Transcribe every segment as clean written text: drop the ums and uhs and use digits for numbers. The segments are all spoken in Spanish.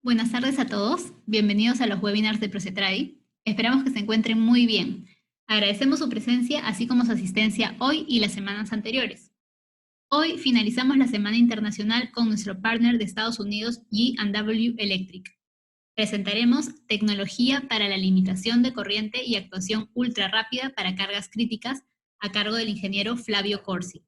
Buenas tardes a todos, bienvenidos a los webinars de Procetradi. Esperamos que se encuentren muy bien. Agradecemos su presencia, así como su asistencia hoy y las semanas anteriores. Hoy finalizamos la Semana Internacional con nuestro partner de Estados Unidos, G&W Electric. Presentaremos tecnología para la limitación de corriente y actuación ultra rápida para cargas críticas a cargo del ingeniero Flavio Corsi.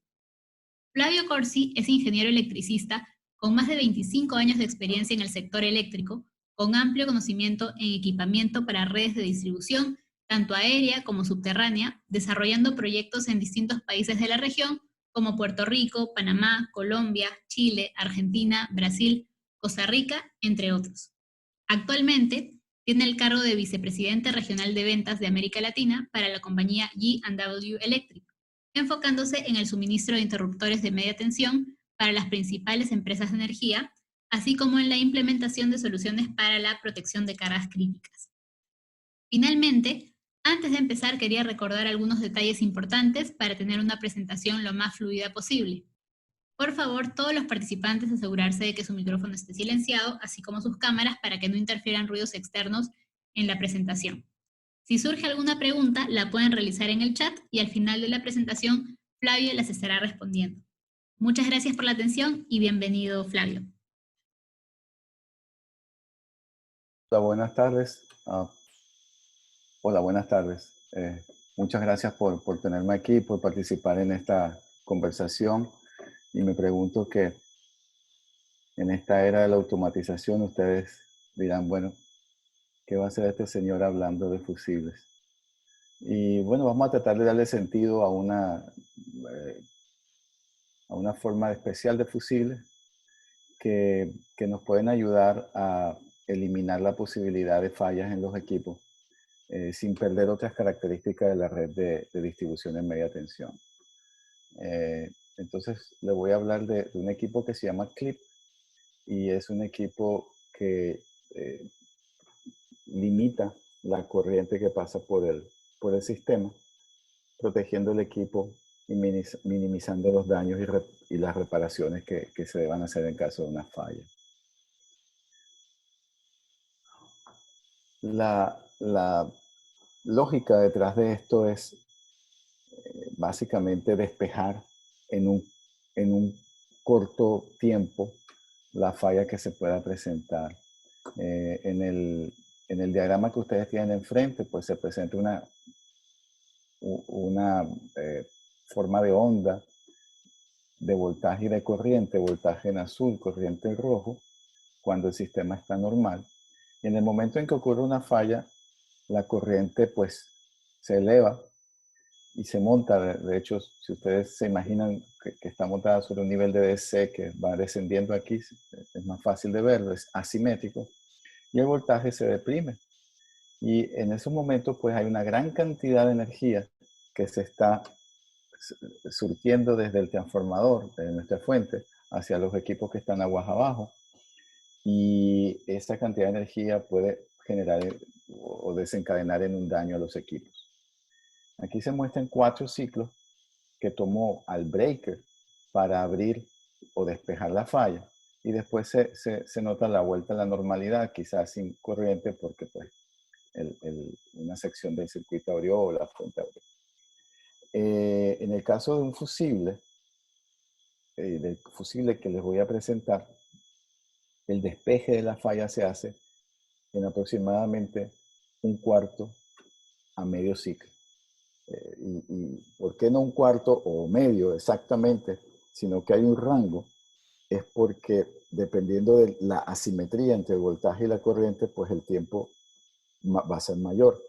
Flavio Corsi es ingeniero electricista con más de 25 años de experiencia en el sector eléctrico, con amplio conocimiento en equipamiento para redes de distribución, tanto aérea como subterránea, desarrollando proyectos en distintos países de la región, como Puerto Rico, Panamá, Colombia, Chile, Argentina, Brasil, Costa Rica, entre otros. Actualmente, tiene el cargo de vicepresidente regional de ventas de América Latina para la compañía G&W Electric, enfocándose en el suministro de interruptores de media tensión para las principales empresas de energía, así como en la implementación de soluciones para la protección de cargas críticas. Finalmente, antes de empezar quería recordar algunos detalles importantes para tener una presentación lo más fluida posible. Por favor, todos los participantes asegurarse de que su micrófono esté silenciado, así como sus cámaras, para que no interfieran ruidos externos en la presentación. Si surge alguna pregunta, la pueden realizar en el chat y al final de la presentación, Flavio las estará respondiendo. Muchas gracias por la atención y bienvenido, Flavio. Hola, buenas tardes. Hola, buenas tardes. Muchas gracias por tenerme aquí, por participar en esta conversación. Y me pregunto que en esta era de la automatización ustedes dirán, bueno, ¿qué va a hacer este señor hablando de fusibles? Y bueno, vamos a tratar de darle sentido a una forma especial de fusibles que nos pueden ayudar a eliminar la posibilidad de fallas en los equipos sin perder otras características de la red de distribución en media tensión. Entonces, le voy a hablar de un equipo que se llama CLIP y es un equipo que limita la corriente que pasa por el sistema, protegiendo el equipo y minimizando los daños y las reparaciones que se deban hacer en caso de una falla. La lógica detrás de esto es básicamente despejar en un corto tiempo la falla que se pueda presentar. En el diagrama que ustedes tienen enfrente, pues se presenta una forma de onda de voltaje y de corriente, voltaje en azul, corriente en rojo, cuando el sistema está normal. Y en el momento en que ocurre una falla, la corriente pues se eleva y se monta. De hecho, si ustedes se imaginan que está montada sobre un nivel de DC que va descendiendo aquí, es más fácil de verlo, es asimétrico, y el voltaje se deprime. Y en esos momentos pues hay una gran cantidad de energía que se está surtiendo desde el transformador, de nuestra fuente, hacia los equipos que están aguas abajo. Y esa cantidad de energía puede generar o desencadenar en un daño a los equipos. Aquí se muestran 4 ciclos que tomó al breaker para abrir o despejar la falla. Y después se nota la vuelta a la normalidad, quizás sin corriente, porque pues una sección del circuito abrió o la fuente abrió. En el caso de un fusible, del fusible que les voy a presentar, el despeje de la falla se hace en aproximadamente un cuarto a medio ciclo. Y ¿por qué no un cuarto o medio exactamente? Sino que hay un rango, es porque dependiendo de la asimetría entre el voltaje y la corriente, pues el tiempo va a ser mayor.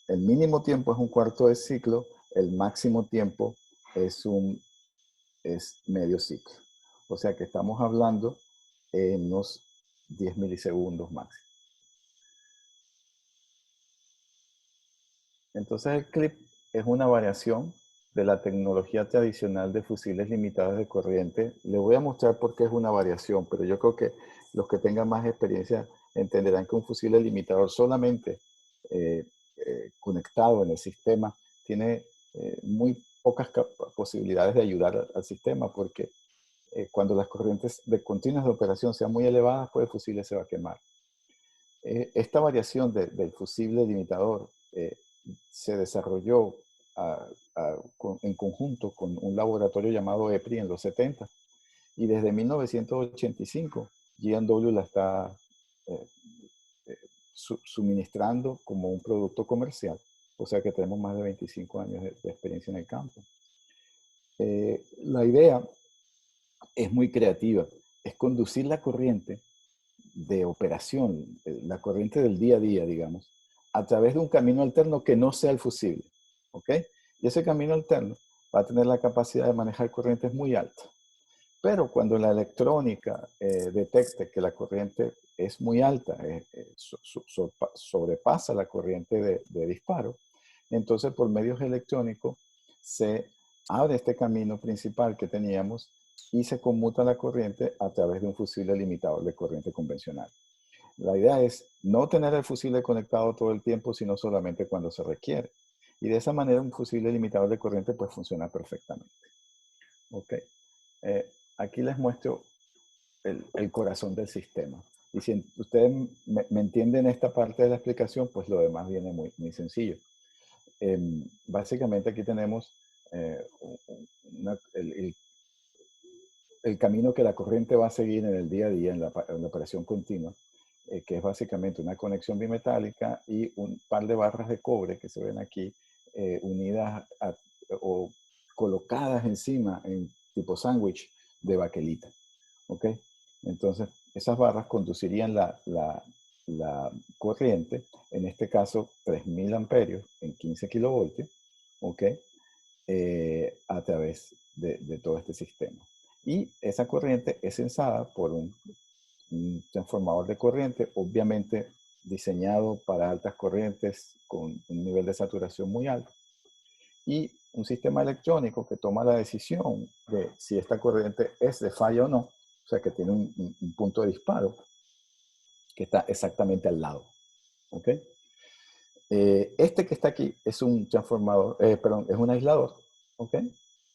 El mínimo tiempo es un cuarto de ciclo, el máximo tiempo es medio ciclo. O sea que estamos hablando en unos 10 milisegundos máximo. Entonces el clip es una variación de la tecnología tradicional de fusibles limitados de corriente. Le voy a mostrar por qué es una variación, pero yo creo que los que tengan más experiencia entenderán que un fusible limitador solamente conectado en el sistema tiene muy pocas posibilidades de ayudar al sistema, porque cuando las corrientes continuas de operación sean muy elevadas, pues el fusible se va a quemar. Esta variación del fusible limitador se desarrolló en conjunto con un laboratorio llamado EPRI en los 70, y desde 1985 G&W la está eh, suministrando como un producto comercial, o sea que tenemos más de 25 años de experiencia en el campo. La idea es muy creativa, es conducir la corriente de operación, la corriente del día a día, digamos, a través de un camino alterno que no sea el fusible, ¿ok? Y ese camino alterno va a tener la capacidad de manejar corrientes muy altas. Pero cuando la electrónica detecte que la corriente es muy alta, sobrepasa la corriente de disparo, entonces por medios electrónicos se abre este camino principal que teníamos y se conmuta la corriente a través de un fusible limitador de corriente convencional. La idea es no tener el fusible conectado todo el tiempo, sino solamente cuando se requiere. Y de esa manera un fusible limitador de corriente pues funciona perfectamente. Ok. Aquí les muestro el corazón del sistema. Y si ustedes me entienden esta parte de la explicación, pues lo demás viene muy, muy sencillo. Básicamente aquí tenemos el camino que la corriente va a seguir en el día a día, en la operación continua, que es básicamente una conexión bimetálica y un par de barras de cobre que se ven aquí unidas o colocadas encima en tipo sándwich de baquelita. ¿Ok? Entonces, esas barras conducirían la corriente, en este caso 3000 amperios en 15 kilovoltios, ¿ok? A través de todo este sistema. Y esa corriente es censada por un transformador de corriente, obviamente diseñado para altas corrientes con un nivel de saturación muy alto. Y un sistema electrónico que toma la decisión de si esta corriente es de falla o no, o sea que tiene un punto de disparo que está exactamente al lado. ¿Ok? Este que está aquí es un transformador, perdón, es un aislador, ¿ok?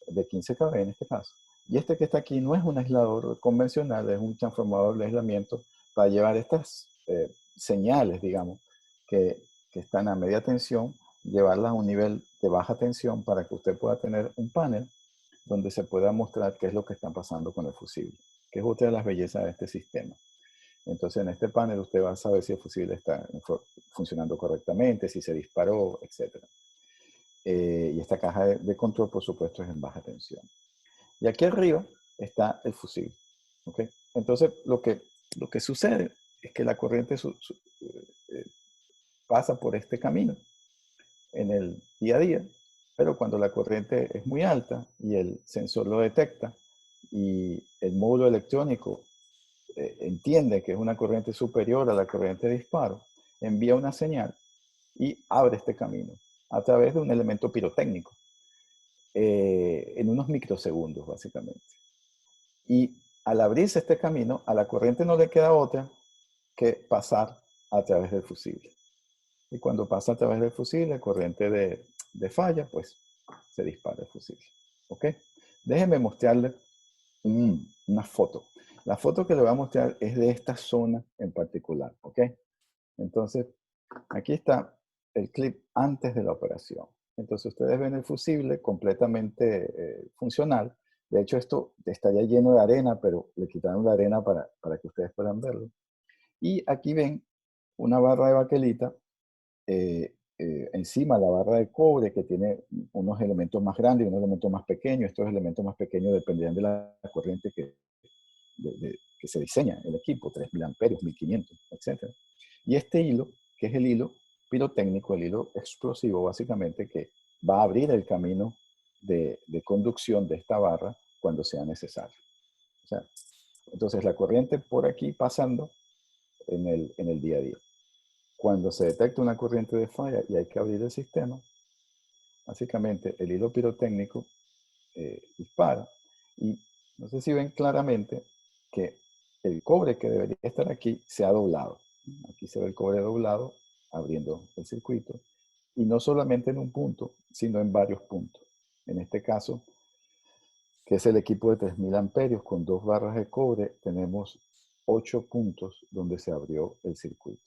De 15 kV en este caso. Y este que está aquí no es un aislador convencional, es un transformador de aislamiento para llevar estas señales, digamos, que están a media tensión, llevarlas a un nivel de baja tensión para que usted pueda tener un panel donde se pueda mostrar qué es lo que está pasando con el fusible, que es otra de las bellezas de este sistema. Entonces en este panel usted va a saber si el fusible está funcionando correctamente, si se disparó, etc. Y esta caja de control, por supuesto, es en baja tensión. Y aquí arriba está el fusible. ¿Okay? Entonces lo que sucede es que la corriente pasa por este camino en el día a día, pero cuando la corriente es muy alta y el sensor lo detecta y el módulo electrónico entiende que es una corriente superior a la corriente de disparo, envía una señal y abre este camino a través de un elemento pirotécnico en unos microsegundos, básicamente. Y al abrirse este camino, a la corriente no le queda otra que pasar a través del fusible. Y cuando pasa a través del fusible, corriente de falla, pues se dispara el fusible. ¿Ok? Déjenme mostrarle una foto. La foto que le voy a mostrar es de esta zona en particular, ¿ok? Entonces, aquí está el clip antes de la operación. Entonces, ustedes ven el fusible completamente funcional. De hecho, esto estaría lleno de arena, pero le quitaron la arena para que ustedes puedan verlo. Y aquí ven una barra de baquelita encima la barra de cobre que tiene unos elementos más grandes y unos elementos más pequeños. Estos elementos más pequeños dependerán de la corriente que se diseña el equipo, 3000 amperios, 1500, etc. Y este hilo, que es el hilo pirotécnico, el hilo explosivo, básicamente, que va a abrir el camino de conducción de esta barra cuando sea necesario. O sea, entonces la corriente por aquí pasando en el día a día. Cuando se detecta una corriente de falla y hay que abrir el sistema, básicamente el hilo pirotécnico dispara y no sé si ven claramente que el cobre que debería estar aquí se ha doblado. Aquí se ve el cobre doblado abriendo el circuito y no solamente en un punto, sino en varios puntos. En este caso, que es el equipo de 3000 amperios con 2 barras de cobre, tenemos 8 puntos donde se abrió el circuito.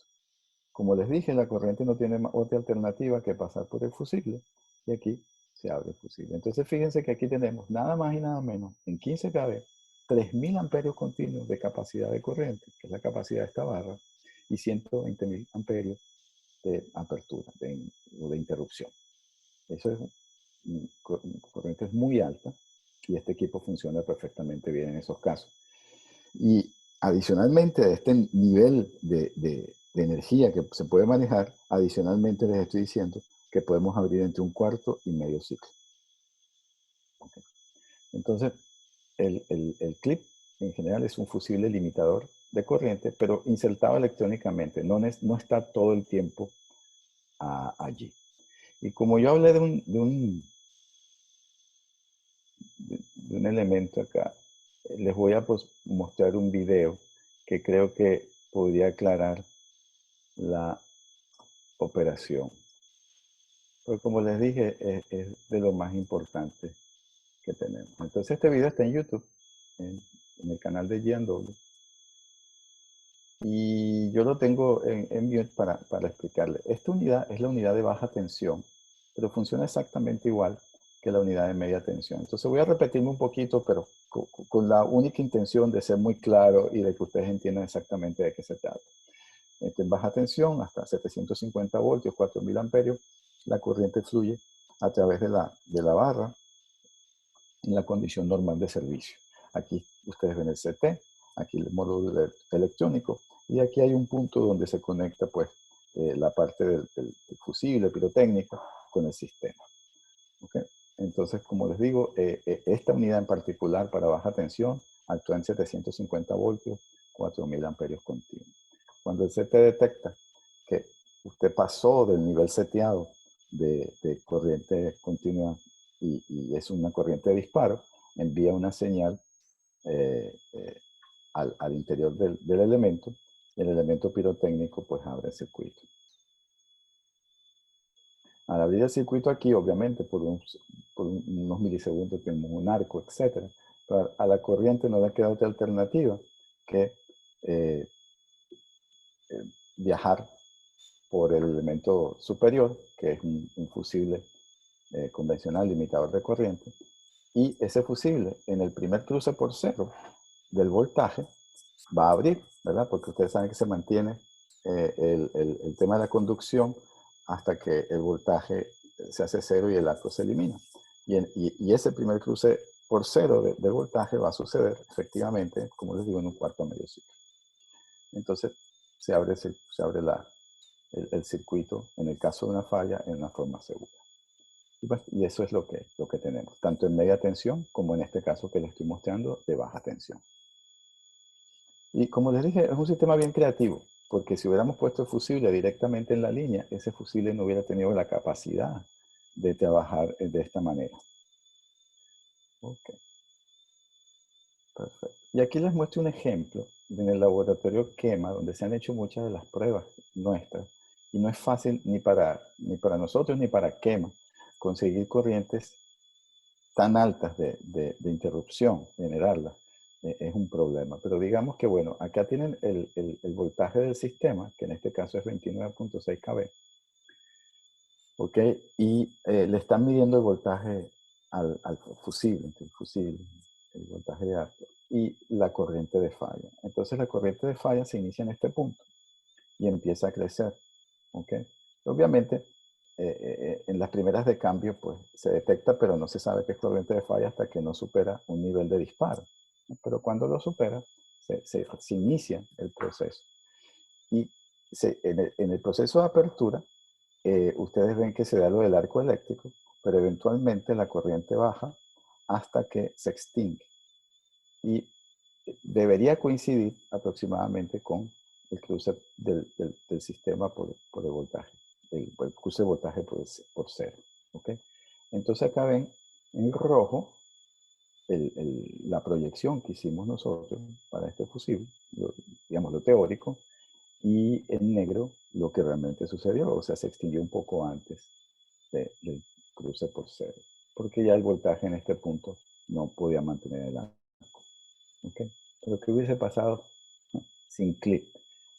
Como les dije, la corriente no tiene otra alternativa que pasar por el fusible. Y aquí se abre el fusible. Entonces fíjense que aquí tenemos nada más y nada menos, en 15 kV, 3000 amperios continuos de capacidad de corriente, que es la capacidad de esta barra, y 120.000 amperios de apertura o de interrupción. Eso es corriente es muy alta y este equipo funciona perfectamente bien en esos casos. Y adicionalmente a este nivel de energía que se puede manejar, adicionalmente les estoy diciendo que podemos abrir entre un cuarto y medio ciclo. Okay. Entonces, el clip en general es un fusible limitador de corriente, pero insertado electrónicamente, no está todo el tiempo allí. Y como yo hablé de un elemento acá, les voy a mostrar un video que creo que podría aclarar la operación. Porque como les dije, es de lo más importante que tenemos. Entonces este video está en YouTube, en el canal de G&W. Y yo lo tengo en mute para explicarle. Esta unidad es la unidad de baja tensión, pero funciona exactamente igual que la unidad de media tensión. Entonces voy a repetirme un poquito, pero con la única intención de ser muy claro y de que ustedes entiendan exactamente de qué se trata. En baja tensión, hasta 750 voltios, 4000 amperios, la corriente fluye a través de la barra en la condición normal de servicio. Aquí ustedes ven el CT, aquí el módulo electrónico, y aquí hay un punto donde se conecta pues la parte del fusible pirotécnico con el sistema. ¿Okay? Entonces, como les digo, esta unidad en particular para baja tensión actúa en 750 voltios, 4000 amperios continuos. Cuando el CT detecta que usted pasó del nivel seteado de corriente continua y es una corriente de disparo, envía una señal al interior del elemento, y el elemento pirotécnico pues abre el circuito. Al abrir el circuito aquí, obviamente, por unos milisegundos tenemos un arco, etc. Pero a la corriente no le queda otra alternativa que viajar por el elemento superior, que es un fusible convencional limitador de corriente, y ese fusible en el primer cruce por cero del voltaje va a abrir, ¿verdad? Porque ustedes saben que se mantiene el tema de la conducción hasta que el voltaje se hace cero y el arco se elimina. Y ese primer cruce por cero del voltaje va a suceder efectivamente, como les digo, en un cuarto medio ciclo. Entonces se abre el circuito, en el caso de una falla, en una forma segura. Y eso es lo que tenemos, tanto en media tensión como en este caso que les estoy mostrando de baja tensión. Y como les dije, es un sistema bien creativo, porque si hubiéramos puesto el fusible directamente en la línea, ese fusible no hubiera tenido la capacidad de trabajar de esta manera. Ok. Perfecto. Y aquí les muestro un ejemplo en el laboratorio Quema, donde se han hecho muchas de las pruebas nuestras. Y no es fácil ni para nosotros ni para Quema conseguir corrientes tan altas de interrupción, generarlas. Es un problema. Pero digamos que, bueno, acá tienen el voltaje del sistema, que en este caso es 29.6 kV. ¿Ok? Y le están midiendo el voltaje al fusible, el voltaje de alto, y la corriente de falla. Entonces la corriente de falla se inicia en este punto y empieza a crecer. ¿Ok? Obviamente, en las primeras de cambio, pues se detecta, pero no se sabe qué es corriente de falla hasta que no supera un nivel de disparo. Pero cuando lo supera, se inicia el proceso. Y en el proceso de apertura, ustedes ven que se da lo del arco eléctrico, pero eventualmente la corriente baja hasta que se extingue. Y debería coincidir aproximadamente con el cruce del sistema por el voltaje, el cruce de voltaje por cero. ¿Okay? Entonces acá ven en rojo la proyección que hicimos nosotros para este fusible, digamos lo teórico, y en negro lo que realmente sucedió, o sea, se extinguió un poco antes del cruce por cero, porque ya el voltaje en este punto no podía mantener el arco. ¿Okay? Pero ¿qué hubiese pasado sin clip?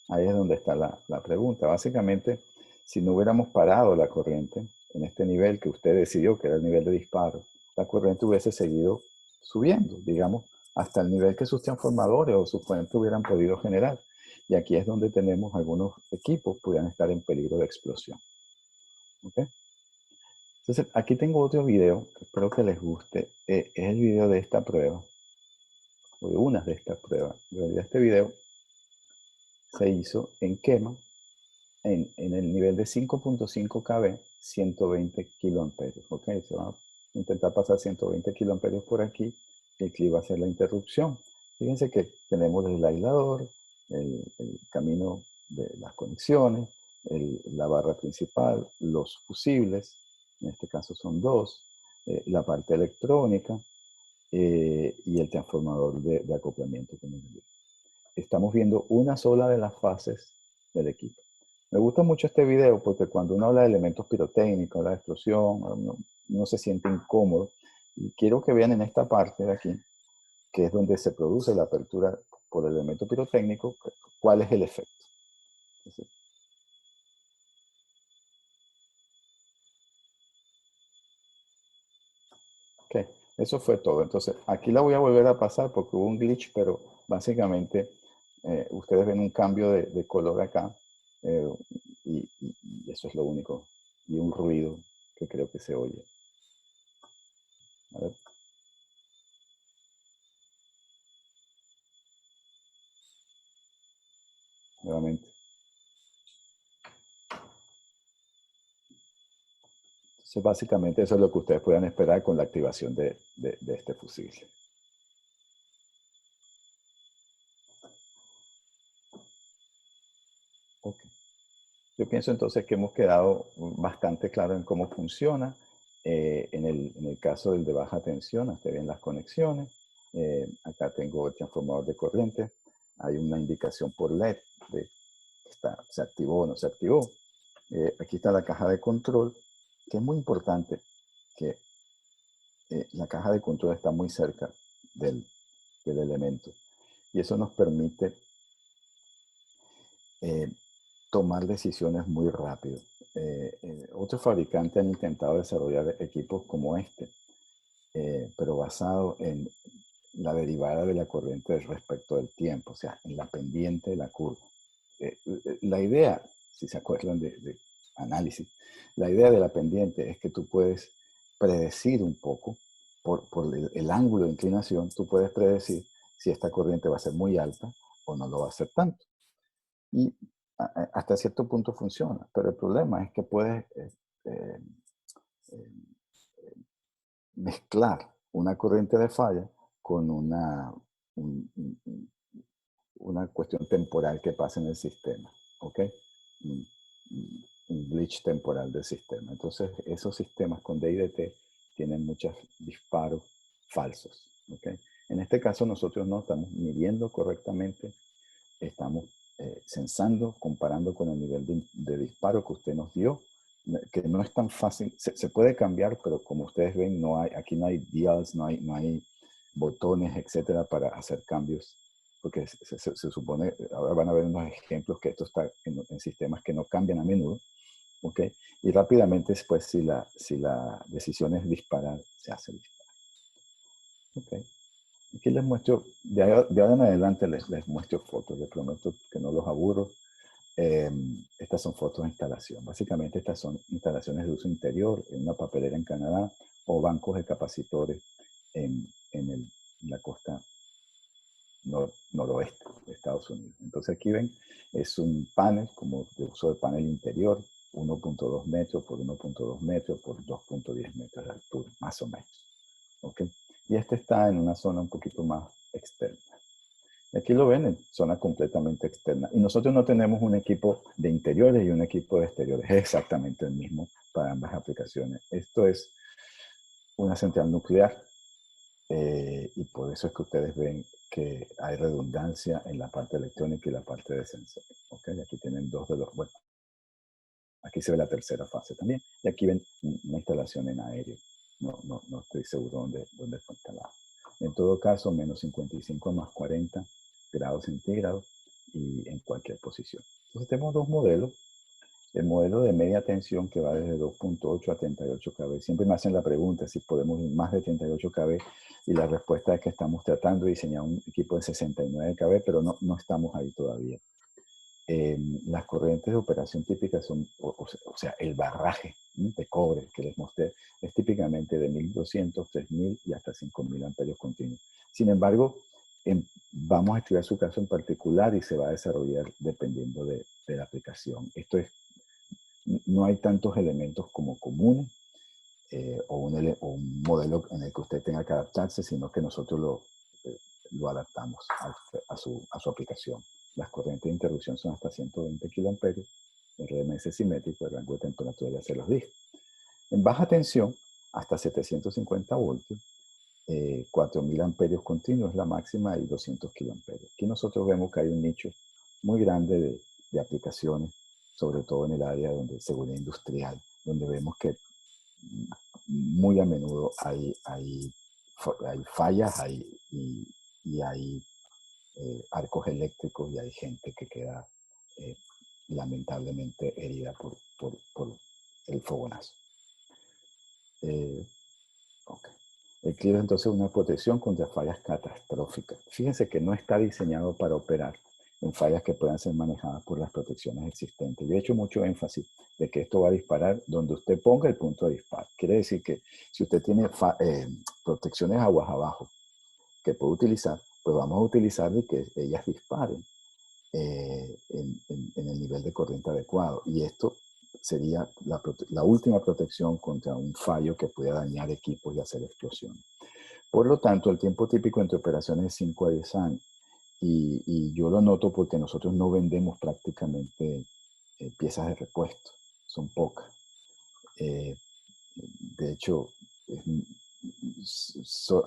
Ahí es donde está la pregunta. Básicamente, si no hubiéramos parado la corriente en este nivel que usted decidió que era el nivel de disparo, la corriente hubiese seguido subiendo, digamos, hasta el nivel que sus transformadores o sus fuentes hubieran podido generar. Y aquí es donde tenemos algunos equipos que pudieran estar en peligro de explosión. ¿Okay? Entonces, aquí tengo otro video que espero que les guste. Es el video de esta prueba, o de unas de estas pruebas. En realidad, este video se hizo en quema en el nivel de 5.5 kV, 120 kiloamperios. Ok, se va a intentar pasar 120 kiloamperios por aquí y aquí va a ser la interrupción. Fíjense que tenemos el aislador, el camino de las conexiones, la barra principal, los fusibles, en este caso son dos, la parte electrónica y el transformador de acoplamiento. Estamos viendo una sola de las fases del equipo. Me gusta mucho este video porque cuando uno habla de elementos pirotécnicos, la explosión, uno se siente incómodo. Y quiero que vean en esta parte de aquí, que es donde se produce la apertura por el elemento pirotécnico, cuál es el efecto. Entonces, ok, eso fue todo. Entonces, aquí la voy a volver a pasar porque hubo un glitch, pero básicamente ustedes ven un cambio de color acá eh, y eso es lo único. Y un ruido que creo que se oye. A ver. Nuevamente. Entonces, básicamente eso es lo que ustedes puedan esperar con la activación de este fusible. Okay. Yo pienso entonces que hemos quedado bastante claro en cómo funciona. En el caso del de baja tensión, ustedes ven las conexiones. Acá tengo el transformador de corriente. Hay una indicación por LED de se activó o no se activó. Aquí está la caja de control, que es muy importante que la caja de control está muy cerca del elemento. Y eso nos permite tomar decisiones muy rápido. Otros fabricantes han intentado desarrollar equipos como este, pero basado en la derivada de la corriente respecto del tiempo, o sea, en la pendiente de la curva. La idea, si se acuerdan de análisis, la idea de la pendiente es que tú puedes predecir un poco, por el ángulo de inclinación, tú puedes predecir si esta corriente va a ser muy alta o no lo va a ser tanto. Y hasta cierto punto funciona, pero el problema es que puedes eh, eh, mezclar una corriente de falla con una cuestión temporal que pasa en el sistema, ¿ok? Un, un glitch temporal del sistema. Entonces, esos sistemas con DIDT tienen muchos disparos falsos, ¿ok? En este caso, nosotros no estamos midiendo correctamente, estamos censando, comparando con el nivel de disparo que usted nos dio, que no es tan fácil, se puede cambiar, pero como ustedes ven, aquí no hay dials, no hay botones, etcétera, para hacer cambios, porque se supone, ahora van a ver unos ejemplos que esto está en sistemas que no cambian a menudo, ¿ok? Y rápidamente después, si la decisión es disparar, se hace el disparo. ¿Ok? Aquí les muestro, de ahora en adelante les muestro fotos, les prometo que no los aburro. Estas son fotos de instalación. Básicamente estas son instalaciones de uso interior en una papelera en Canadá o bancos de capacitores en la costa noroeste de Estados Unidos. Entonces aquí ven, es un panel como de uso de panel interior, 1.2 metros por 1.2 metros por 2.10 metros de altura, más o menos. ¿Ok? Y este está en una zona un poquito más externa. Aquí lo ven en zona completamente externa. Y nosotros no tenemos un equipo de interiores y un equipo de exteriores. Es exactamente el mismo para ambas aplicaciones. Esto es una central nuclear y por eso es que ustedes ven que hay redundancia en la parte electrónica y la parte de sensor. ¿Okay? Aquí tienen dos de los, bueno, aquí se ve la tercera fase también. Y aquí ven una instalación en aéreo. No estoy seguro dónde fue instalado. En todo caso, menos 55 más 40 grados centígrados y en cualquier posición. Entonces tenemos dos modelos. El modelo de media tensión que va desde 2.8 a 38 kV. Siempre me hacen la pregunta si podemos ir más de 38 kV y la respuesta es que estamos tratando de diseñar un equipo de 69 kV, pero no estamos ahí todavía. Las corrientes de operación típicas son, o sea, el barraje de cobre que les mostré es típicamente de 1200, 3000 y hasta 5000 amperios continuos. Sin embargo, vamos a estudiar su caso en particular y se va a desarrollar dependiendo de la aplicación. No hay tantos elementos como comunes o un modelo en el que usted tenga que adaptarse, sino que nosotros lo adaptamos a su aplicación. Las corrientes de interrupción son hasta 120 kiloamperios, el RMS simétrico, el rango de temperatura ya se los dije. En baja tensión, hasta 750 voltios, 4000 amperios continuos es la máxima y 200 kiloamperios. Aquí nosotros vemos que hay un nicho muy grande de aplicaciones, sobre todo en el área de seguridad industrial, donde vemos que muy a menudo hay fallas y hay arcos eléctricos y hay gente que queda lamentablemente herida por el fogonazo. Okay. El CLIP entonces es una protección contra fallas catastróficas. Fíjense que no está diseñado para operar en fallas que puedan ser manejadas por las protecciones existentes. Yo he hecho mucho énfasis de que esto va a disparar donde usted ponga el punto de disparo. Quiere decir que si usted tiene protecciones aguas abajo que puede utilizar, pues vamos a utilizar de que ellas disparen en el nivel de corriente adecuado. Y esto sería la última protección contra un fallo que pueda dañar equipos y hacer explosiones. Por lo tanto, el tiempo típico entre operaciones es 5 a 10 años. Y yo lo noto porque nosotros no vendemos prácticamente piezas de repuesto. Son pocas. De hecho,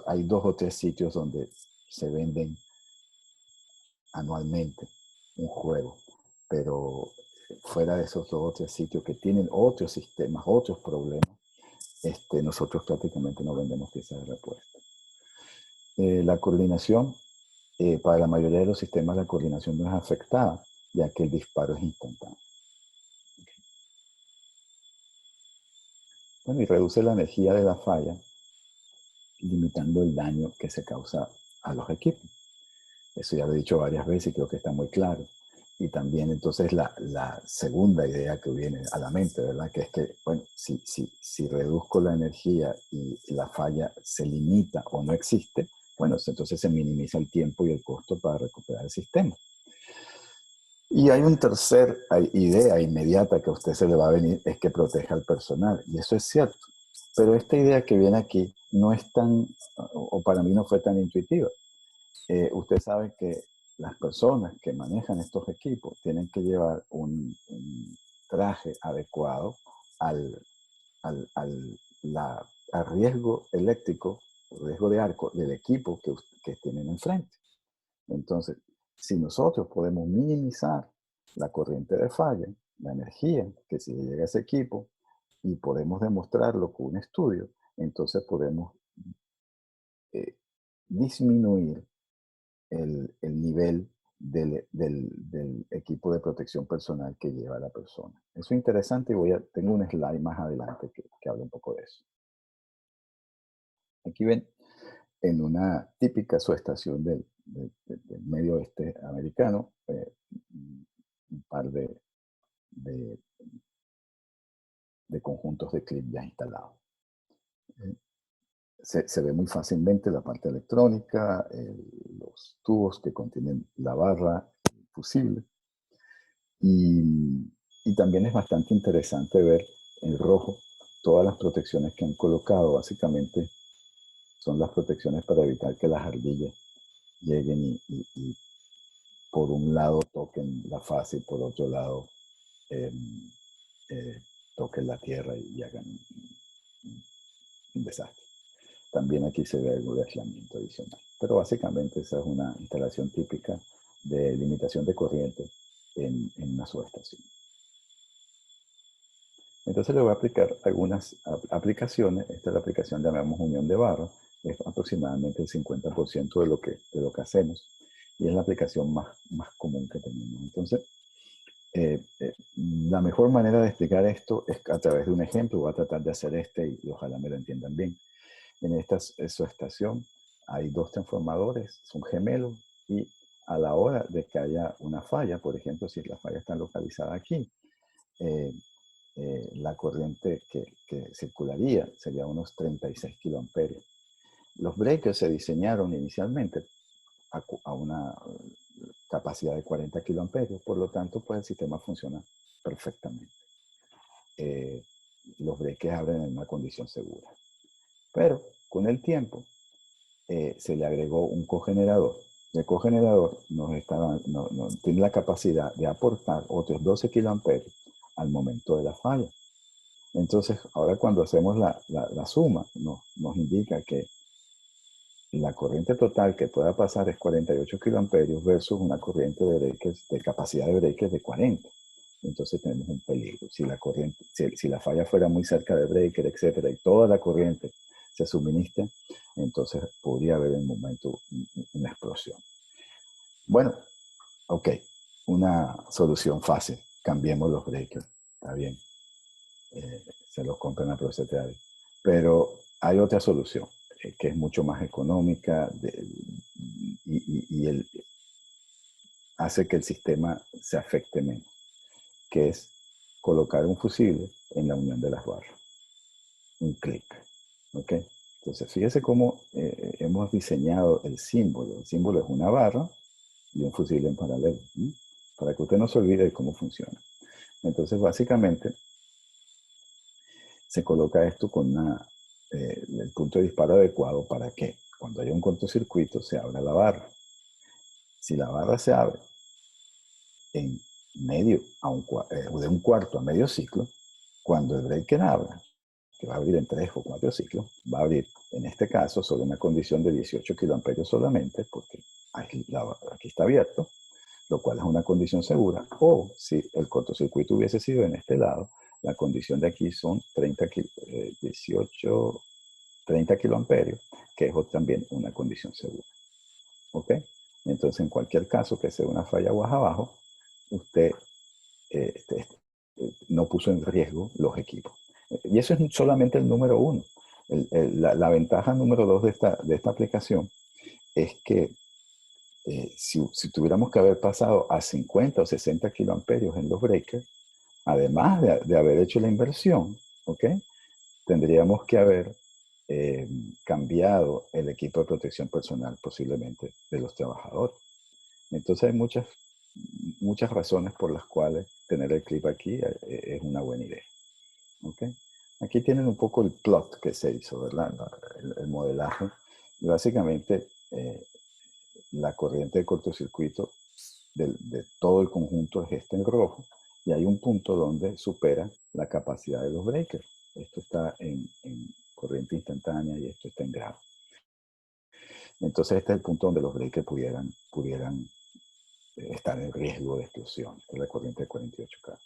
hay 2 o 3 sitios donde se venden anualmente un juego, pero fuera de esos 2 o 3 sitios que tienen otros sistemas, otros problemas, nosotros prácticamente no vendemos piezas de repuesto. La coordinación, para la mayoría de los sistemas la coordinación no es afectada, ya que el disparo es instantáneo. Bueno, y reduce la energía de la falla, limitando el daño que se causa a los equipos. Eso ya lo he dicho varias veces y creo que está muy claro. Y también entonces la segunda idea que viene a la mente, ¿verdad? Que es que, bueno, si reduzco la energía y la falla se limita o no existe, bueno, entonces se minimiza el tiempo y el costo para recuperar el sistema. Y hay una tercera idea inmediata que a usted se le va a venir, es que proteja al personal. Y eso es cierto. Pero esta idea que viene aquí no es tan, o para mí no fue tan intuitiva. Usted sabe que las personas que manejan estos equipos tienen que llevar un traje adecuado al riesgo eléctrico, riesgo de arco del equipo que tienen enfrente. Entonces, si nosotros podemos minimizar la corriente de falla, la energía que si le llega a ese equipo, y podemos demostrarlo con un estudio, entonces podemos disminuir el nivel del equipo de protección personal que lleva la persona. Eso es interesante y tengo un slide más adelante que habla un poco de eso. Aquí ven en una típica subestación del medio oeste americano, un par de conjuntos de clip ya instalados. Se ve muy fácilmente la parte electrónica, los tubos que contienen la barra, el fusible. Y también es bastante interesante ver en rojo todas las protecciones que han colocado. Básicamente son las protecciones para evitar que las ardillas lleguen y por un lado toquen la fase y por otro lado toquen la tierra y hagan un desastre. También aquí se ve algo de aislamiento adicional. Pero básicamente esa es una instalación típica de limitación de corriente en una subestación. Entonces le voy a aplicar algunas aplicaciones. Esta es la aplicación, llamamos unión de barra. Es aproximadamente el 50% de lo que hacemos. y es la aplicación más común que tenemos. Entonces, la mejor manera de explicar esto es a través de un ejemplo. Voy a tratar de hacer y ojalá me lo entiendan bien. En esta subestación hay dos transformadores, son gemelos, y a la hora de que haya una falla, por ejemplo, si la falla está localizada aquí, la corriente que circularía sería unos 36 kiloamperios. Los breakers se diseñaron inicialmente a una capacidad de 40 kiloamperios, por lo tanto, pues el sistema funciona perfectamente. Los breakers abren en una condición segura. Pero con el tiempo se le agregó un cogenerador. El cogenerador tiene la capacidad de aportar otros 12 kiloamperios al momento de la falla. Entonces, ahora cuando hacemos la suma, nos indica que la corriente total que pueda pasar es 48 kiloamperios versus una corriente de capacidad de breakers de 40. Entonces tenemos un peligro. Si la falla fuera muy cerca del breaker, etcétera, y toda la corriente se suministra, entonces podría haber en un momento una explosión. Bueno, ok, una solución fácil. Cambiemos los breakers. Está bien. Se los compran a Procetrade. Pero hay otra solución que es mucho más económica y hace que el sistema se afecte menos, que es colocar un fusible en la unión de las barras. Un clic. ¿Ok? Entonces, fíjese cómo hemos diseñado el símbolo. El símbolo es una barra y un fusible en paralelo. Para que usted no se olvide de cómo funciona. Entonces, básicamente, se coloca esto con el punto de disparo adecuado para que cuando haya un cortocircuito se abra la barra. Si la barra se abre en medio, de un cuarto a medio ciclo, cuando el breaker abra, que va a abrir en 3 o 4 ciclos, va a abrir, en este caso, sobre una condición de 18 kiloamperios solamente, porque aquí está abierto, lo cual es una condición segura, o si el cortocircuito hubiese sido en este lado, la condición de aquí son 30 kiloamperios, que es también una condición segura. ¿Ok? Entonces, en cualquier caso que sea una falla aguas abajo, usted no puso en riesgo los equipos. Y eso es solamente el número 1. La ventaja número 2 de esta aplicación es que si tuviéramos que haber pasado a 50 o 60 kiloamperios en los breakers, además de haber hecho la inversión, ¿ok? Tendríamos que haber cambiado el equipo de protección personal posiblemente de los trabajadores. Entonces hay muchas razones por las cuales tener el clip aquí es una buena idea. ¿Okay? Aquí tienen un poco el plot que se hizo, ¿verdad? El modelaje. Y básicamente la corriente de cortocircuito de todo el conjunto es en rojo, y hay un punto donde supera la capacidad de los breakers. Esto está en corriente instantánea y esto está en grado. Entonces este es el punto donde los breakers pudieran estar en riesgo de explosión. Esta es la corriente de 48K.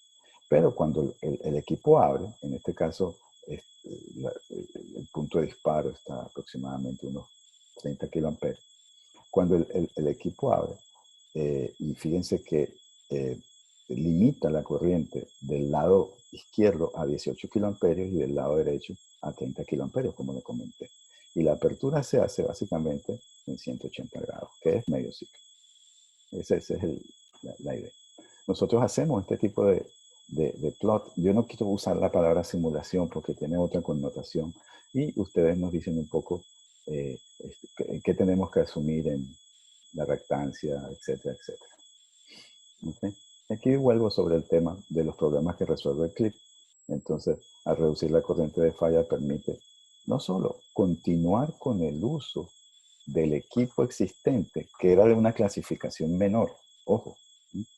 Pero cuando el equipo abre, en este caso el punto de disparo está aproximadamente unos 30 kiloamperes. Cuando el equipo abre, y fíjense que limita la corriente del lado izquierdo a 18 kiloamperios y del lado derecho a 30 kiloamperios, como le comenté. Y la apertura se hace básicamente en 180 grados, que es medio ciclo. Esa es la idea. Nosotros hacemos este tipo de plot. Yo no quiero usar la palabra simulación porque tiene otra connotación. Y ustedes nos dicen un poco qué tenemos que asumir en la reactancia, etcétera, etcétera. ¿Okay? Aquí vuelvo sobre el tema de los problemas que resuelve el clip. Entonces, al reducir la corriente de falla permite no solo continuar con el uso del equipo existente, que era de una clasificación menor. Ojo,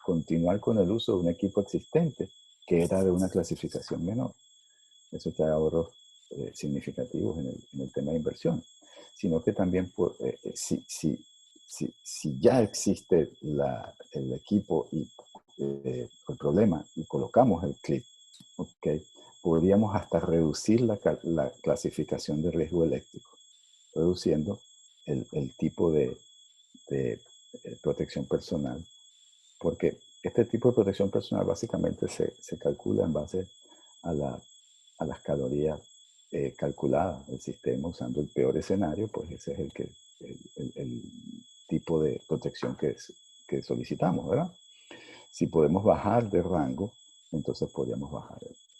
continuar con el uso de un equipo existente que era de una clasificación menor. Eso trae ahorros significativos en el tema de inversión. Sino que también, si ya existe el equipo y el problema y colocamos el clip, ¿okay? Podríamos hasta reducir la clasificación de riesgo eléctrico, reduciendo el tipo de protección personal, porque este tipo de protección personal básicamente se calcula en base a, a las calorías calculadas del sistema usando el peor escenario, pues ese es el tipo de protección que solicitamos, ¿verdad? Si podemos bajar de rango, entonces podríamos bajar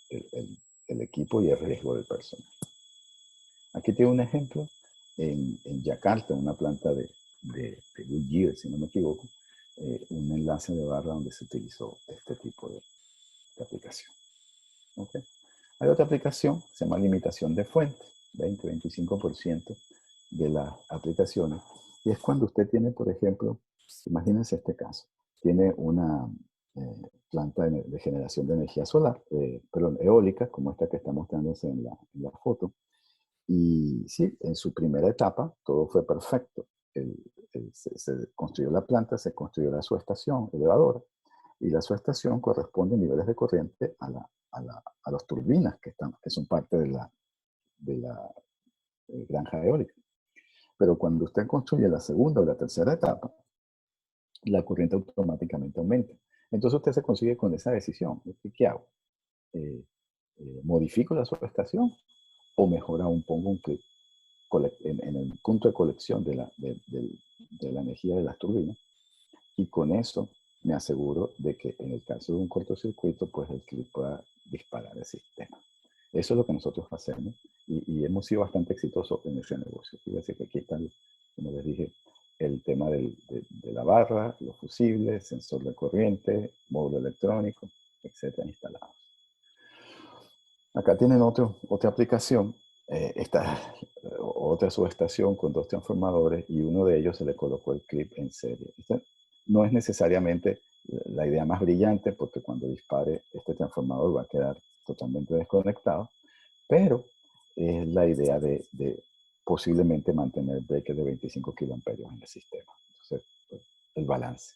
el equipo y el riesgo del personal. Aquí tengo un ejemplo en Yakarta, en una planta de Goodyear, si no me equivoco, un enlace de barra donde se utilizó este tipo de aplicación. ¿Okay? Hay otra aplicación, se llama limitación de fuente, 20-25% de las aplicaciones. Y es cuando usted tiene, por ejemplo, imagínense este caso, tiene una planta de generación de energía solar, perdón, eólica, como esta que está mostrándose en la foto. Y sí, en su primera etapa todo fue perfecto. Se construyó la planta, se construyó la subestación elevadora, y la subestación corresponde a niveles de corriente a las turbinas que son parte de la granja eólica. Pero cuando usted construye la segunda o la tercera etapa, la corriente automáticamente aumenta. Entonces usted se consigue con esa decisión. ¿Qué hago? ¿Modifico la subestación o mejor aún pongo un clip en el punto de colección de la energía de las turbinas? Y con eso me aseguro de que en el caso de un cortocircuito, pues el clip pueda disparar el sistema. Eso es lo que nosotros hacemos y hemos sido bastante exitosos en ese negocio. Fíjense que aquí está, como les dije, el tema de la barra, los fusibles, sensor de corriente, módulo electrónico, etcétera, instalados. Acá tienen otra aplicación. Esta otra subestación con 2 transformadores y uno de ellos se le colocó el clip en serie. Esta no es necesariamente la idea más brillante porque cuando dispare este transformador va a quedar totalmente desconectado, pero es la idea de posiblemente mantener breakers de 25 kiloamperios en el sistema. Entonces, pues, el balance.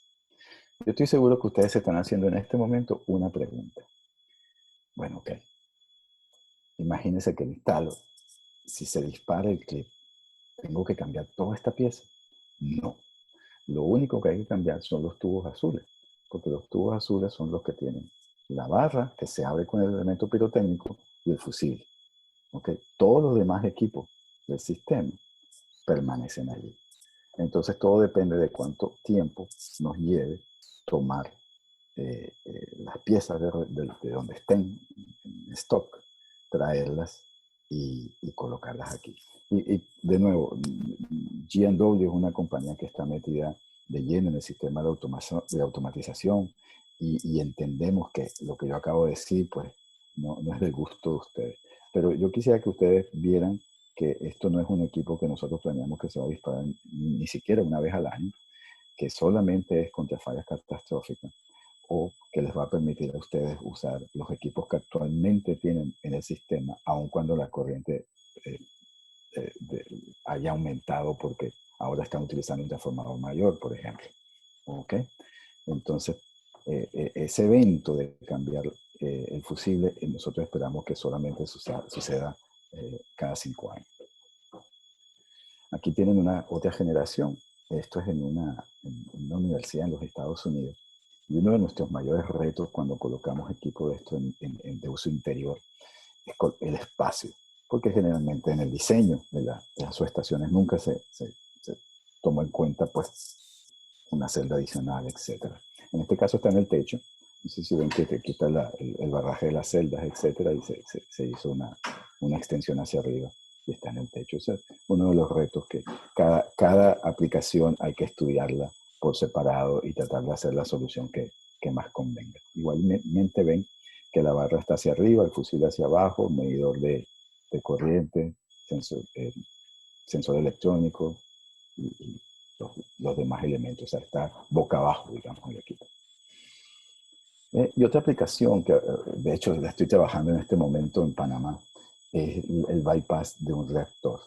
Yo estoy seguro que ustedes se están haciendo en este momento una pregunta. Bueno, ok. Imagínense que lo instalo. Si se dispara el clip, ¿tengo que cambiar toda esta pieza? No. Lo único que hay que cambiar son los tubos azules, porque los tubos azules son los que tienen la barra que se abre con el elemento pirotécnico y el fusible. ¿Okay? Todos los demás equipos del sistema permanecen allí. Entonces todo depende de cuánto tiempo nos lleve tomar las piezas de donde estén en stock, traerlas y colocarlas aquí. Y de nuevo, G&W es una compañía que está metida de lleno en el sistema de automatización y entendemos que lo que yo acabo de decir pues no es del gusto de ustedes. Pero yo quisiera que ustedes vieran que esto no es un equipo que nosotros planeamos que se va a disparar ni siquiera una vez al año, que solamente es contra fallas catastróficas o que les va a permitir a ustedes usar los equipos que actualmente tienen en el sistema, aun cuando la corriente haya aumentado porque ahora están utilizando un transformador mayor, por ejemplo. ¿Ok? Entonces, ese evento de cambiar el fusible, nosotros esperamos que solamente suceda cada 5 años. Aquí tienen una otra generación. Esto es en una universidad en los Estados Unidos. Y uno de nuestros mayores retos cuando colocamos equipo de esto de uso interior es el espacio. Porque generalmente en el diseño de las subestaciones nunca se tomó en cuenta pues una celda adicional, etc. En este caso está en el techo. No sé si ven que aquí está el barraje de las celdas, etc. Y se hizo una extensión hacia arriba y está en el techo. Ese es uno de los retos que cada aplicación hay que estudiarla por separado y tratar de hacer la solución que más convenga. Igualmente ven que la barra está hacia arriba, el fusible hacia abajo, medidor de corriente, sensor electrónico y los demás elementos. O sea, está boca abajo, digamos, el equipo. Y otra aplicación que, de hecho, la estoy trabajando en este momento en Panamá, es el bypass de un reactor,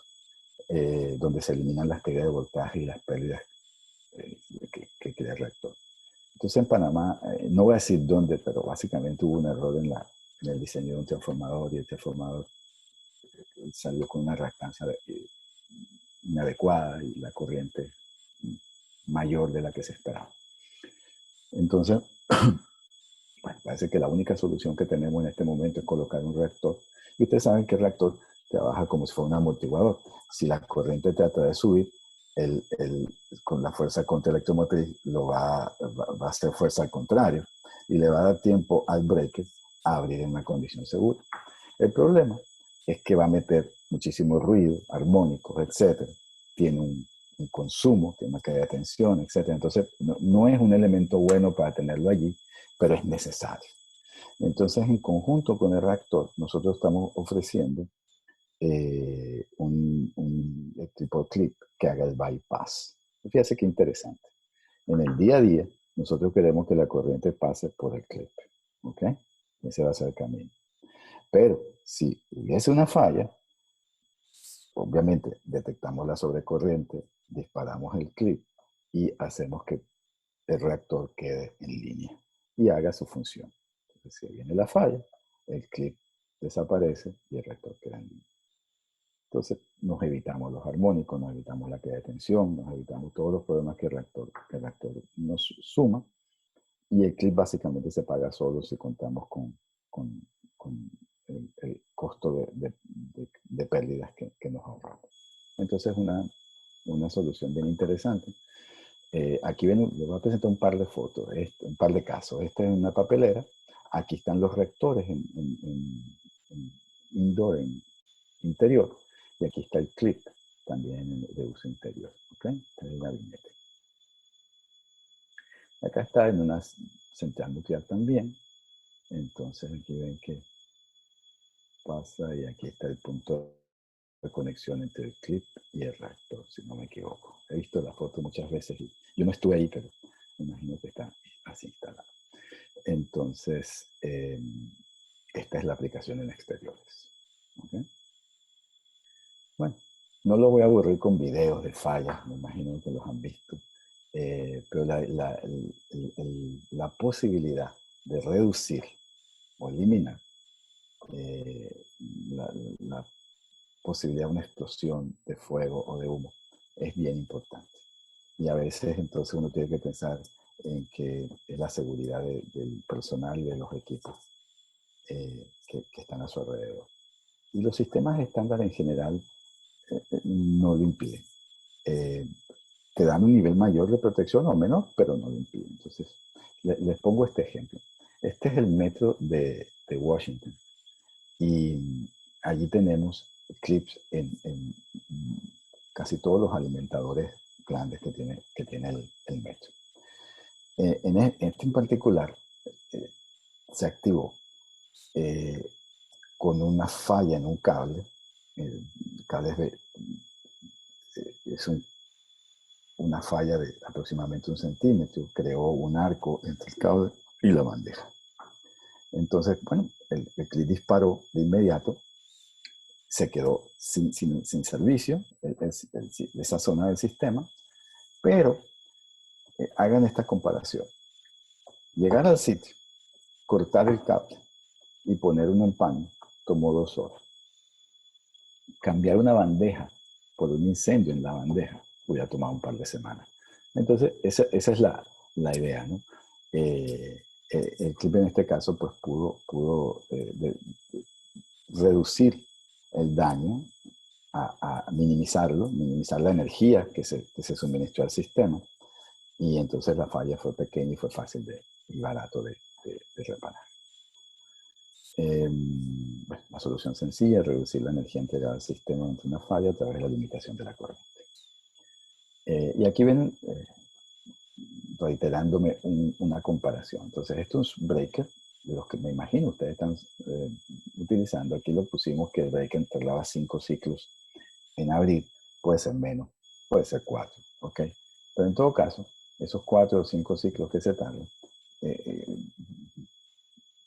donde se eliminan las caídas de voltaje y las pérdidas que crea el reactor. Entonces, en Panamá, no voy a decir dónde, pero básicamente hubo un error en el diseño de un transformador y el transformador salió con una reactancia inadecuada y la corriente mayor de la que se esperaba. Entonces, bueno, parece que la única solución que tenemos en este momento es colocar un reactor. Y ustedes saben que el reactor trabaja como si fuera un amortiguador. Si la corriente trata de subir, con la fuerza contraelectromotriz va a hacer fuerza al contrario y le va a dar tiempo al breaker a abrir en una condición segura. El problema es que va a meter muchísimo ruido, armónicos, etc. Tiene un consumo, tiene una caída de tensión, etc. Entonces, no es un elemento bueno para tenerlo allí, pero es necesario. Entonces, en conjunto con el reactor, nosotros estamos ofreciendo un tipo clip que haga el bypass. Fíjense qué interesante. En el día a día, nosotros queremos que la corriente pase por el clip. ¿Ok? Ese va a ser el camino. Pero si hubiese una falla, obviamente detectamos la sobrecorriente, disparamos el clip y hacemos que el reactor quede en línea y haga su función. Entonces, si viene la falla, el clip desaparece y el reactor queda en línea. Entonces, nos evitamos los armónicos, nos evitamos la caída de tensión, nos evitamos todos los problemas que el reactor nos suma. Y el clip básicamente se paga solo si contamos con el costo de pérdidas que nos ahorramos. Entonces, una solución bien interesante. Aquí les voy a presentar un par de fotos, un par de casos. Esta es una papelera. Aquí están los reactores en indoor, en interior. Y aquí está el clip, también de uso interior. ¿Ok? Este es el gabinete. Acá está en una central nuclear también. Entonces aquí ven que pasa y aquí está el punto de conexión entre el clip y el reactor, si no me equivoco. He visto la foto muchas veces y yo no estuve ahí, pero me imagino que está así instalado. Entonces, esta es la aplicación en exteriores. ¿Okay? Bueno, no lo voy a aburrir con videos de fallas, me imagino que los han visto. Pero la posibilidad de reducir o eliminar la posibilidad de una explosión de fuego o de humo es bien importante. Y a veces entonces uno tiene que pensar en que es la seguridad del personal y de los equipos que están a su alrededor. Y los sistemas estándar en general no lo impiden. Te dan un nivel mayor de protección o menor, pero no lo impiden. Entonces, les pongo este ejemplo. Este es el metro de Washington. Y allí tenemos clips en casi todos los alimentadores grandes que tiene el metro. En este en particular se activó con una falla en un cable. El cable es una falla de aproximadamente 1 centímetro. Creó un arco entre el cable y la bandeja. Entonces, bueno, el clip disparó de inmediato. Se quedó sin servicio esa zona del sistema, pero hagan esta comparación. Llegar al sitio, cortar el cable y poner un empaño tomó 2 horas. Cambiar una bandeja por un incendio en la bandeja hubiera tomado un par de semanas. Entonces, esa es la idea, ¿no? El clip en este caso pues pudo reducir el daño, a minimizar la energía que se suministró al sistema, y entonces la falla fue pequeña y fue fácil y barato de reparar. Bueno, la solución sencilla es reducir la energía entregada al sistema ante una falla a través de la limitación de la corriente. Y aquí ven, reiterándome una comparación. Entonces, estos breakers, de los que me imagino ustedes están utilizando, aquí lo pusimos que el breaker tardaba 5 ciclos en abrir, puede ser menos, puede ser 4, ¿ok? Pero en todo caso, esos 4 o 5 ciclos que se tardan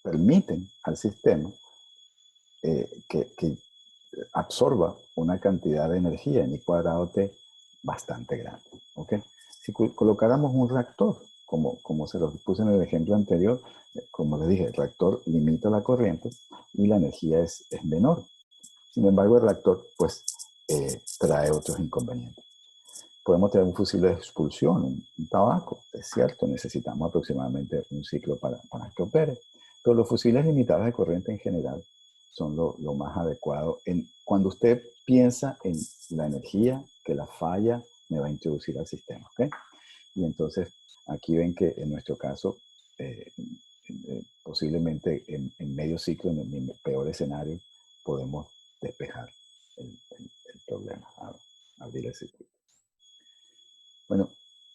permiten al sistema que absorba una cantidad de energía en I cuadrado T bastante grande, ¿ok? Si colocáramos un reactor, como se los puse en el ejemplo anterior, como les dije, el reactor limita la corriente y la energía es menor. Sin embargo, el reactor pues trae otros inconvenientes. podemos tener un fusible de expulsión, un tabaco, es cierto, necesitamos aproximadamente un ciclo para que opere. Pero los fusibles limitados de corriente en general son lo más adecuado. Cuando usted piensa en la energía que la falla me va a introducir al sistema, ¿ok? Y entonces aquí ven que en nuestro caso, posiblemente en medio ciclo, en el peor escenario, podemos despejar el problema, abrir el circuito. Bueno,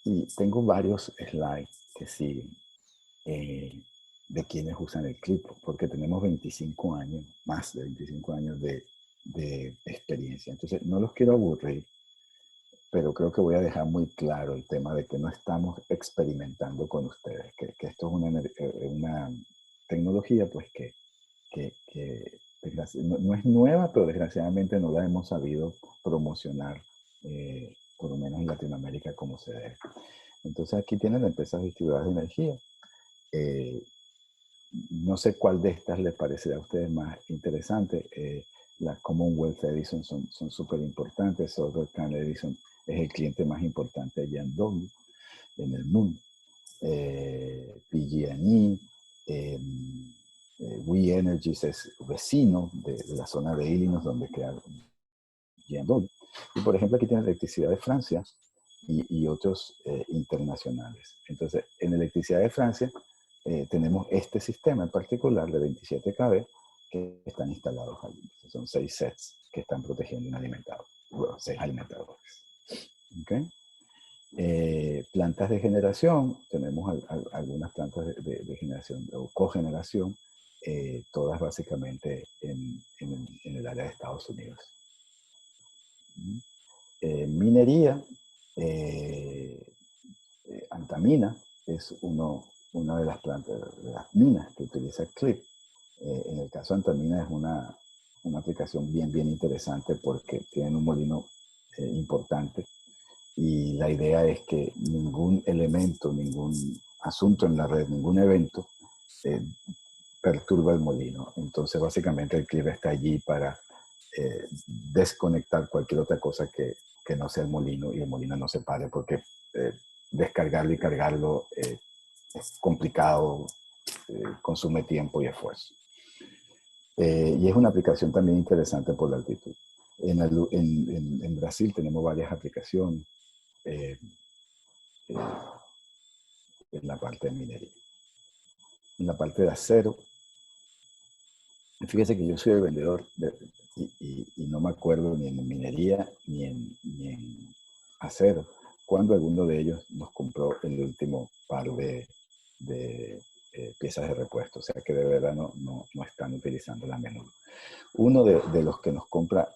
y tengo varios slides que siguen de quienes usan el clip, porque tenemos 25 años, más de 25 años de experiencia. Entonces, no los quiero aburrir, pero creo que voy a dejar muy claro el tema de que no estamos experimentando con ustedes, que esto es una tecnología pues que no es nueva, pero desgraciadamente no la hemos sabido promocionar, por lo menos en Latinoamérica, como se debe. Entonces aquí tienen empresas distribuidoras de energía. No sé cuál de estas les parecerá a ustedes más interesante. Las Commonwealth Edison son súper importantes. Silver Can Edison es el cliente más importante allá en el mundo. PG&E, We Energies es vecino de la zona de Illinois donde queda PG&E. Y por ejemplo aquí tiene Electricidad de Francia y otros internacionales. Entonces en Electricidad de Francia tenemos este sistema en particular de 27 kV que están instalados allí. Son 6 sets que están protegiendo un alimentador, bueno, 6 alimentadores. ¿Okay? Plantas de generación, tenemos algunas plantas de generación o cogeneración, todas básicamente en el área de Estados Unidos. Minería, Antamina es una de las plantas, de las minas que utiliza CLIP. En el caso de Antamina es una aplicación bien interesante porque tienen un molino importante y la idea es que ningún elemento, ningún asunto en la red, ningún evento perturba el molino. Entonces básicamente el CLIP está allí para desconectar cualquier otra cosa que no sea el molino y el molino no se pare porque descargarlo y cargarlo es complicado, consume tiempo y esfuerzo. Y es una aplicación también interesante por la altitud. En Brasil tenemos varias aplicaciones en la parte de minería. En la parte de acero, fíjese que yo soy el vendedor y no me acuerdo ni en minería ni en acero cuando alguno de ellos nos compró el último par de piezas de repuesto, o sea que de verdad no están utilizando la menudo. Uno de los que nos compra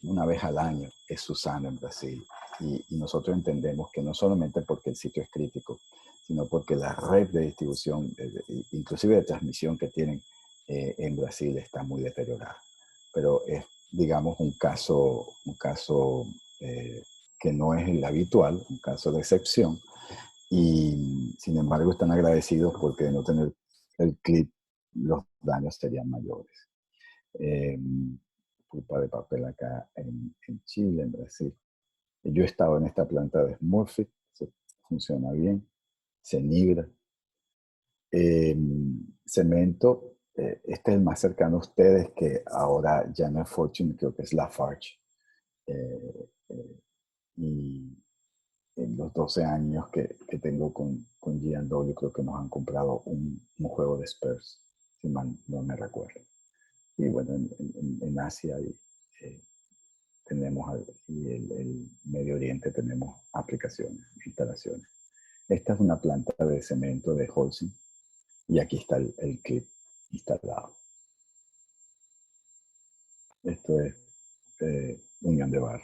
una vez al año es Suzano en Brasil y nosotros entendemos que no solamente porque el sitio es crítico, sino porque la red de distribución, inclusive de transmisión que tienen en Brasil está muy deteriorada. Pero es, digamos, un caso que no es el habitual, un caso de excepción, y sin embargo están agradecidos porque de no tener el clip los daños serían mayores. Pulpa de papel acá en Chile, en Brasil. Yo he estado en esta planta de Smurfit, funciona bien, se nibra. Cemento, este es el más cercano a ustedes, que ahora ya no es Fortune, creo que es Lafarge. Y en los 12 años que tengo con G&W, creo que nos han comprado un juego de Spurs, si mal no me recuerdo. Y bueno, en Asia tenemos, y el Medio Oriente tenemos aplicaciones, instalaciones. Esta es una planta de cemento de Holcim y aquí está el clip instalado. Esto es Unión de Barra.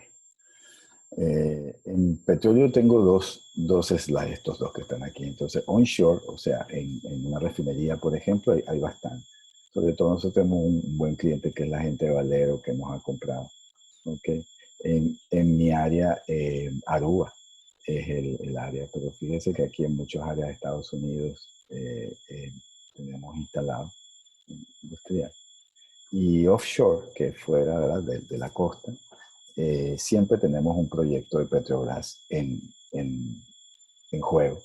En petróleo tengo dos slides, estos dos que están aquí. Entonces, onshore, o sea, en una refinería, por ejemplo, hay bastante. Sobre todo nosotros tenemos un buen cliente que es la gente de Valero que nos ha comprado. ¿Okay? En mi área, Aruba es el área, pero fíjense que aquí en muchas áreas de Estados Unidos tenemos instalado industrial. Y offshore, que fuera, ¿verdad?, de la costa, siempre tenemos un proyecto de Petrobras en juego.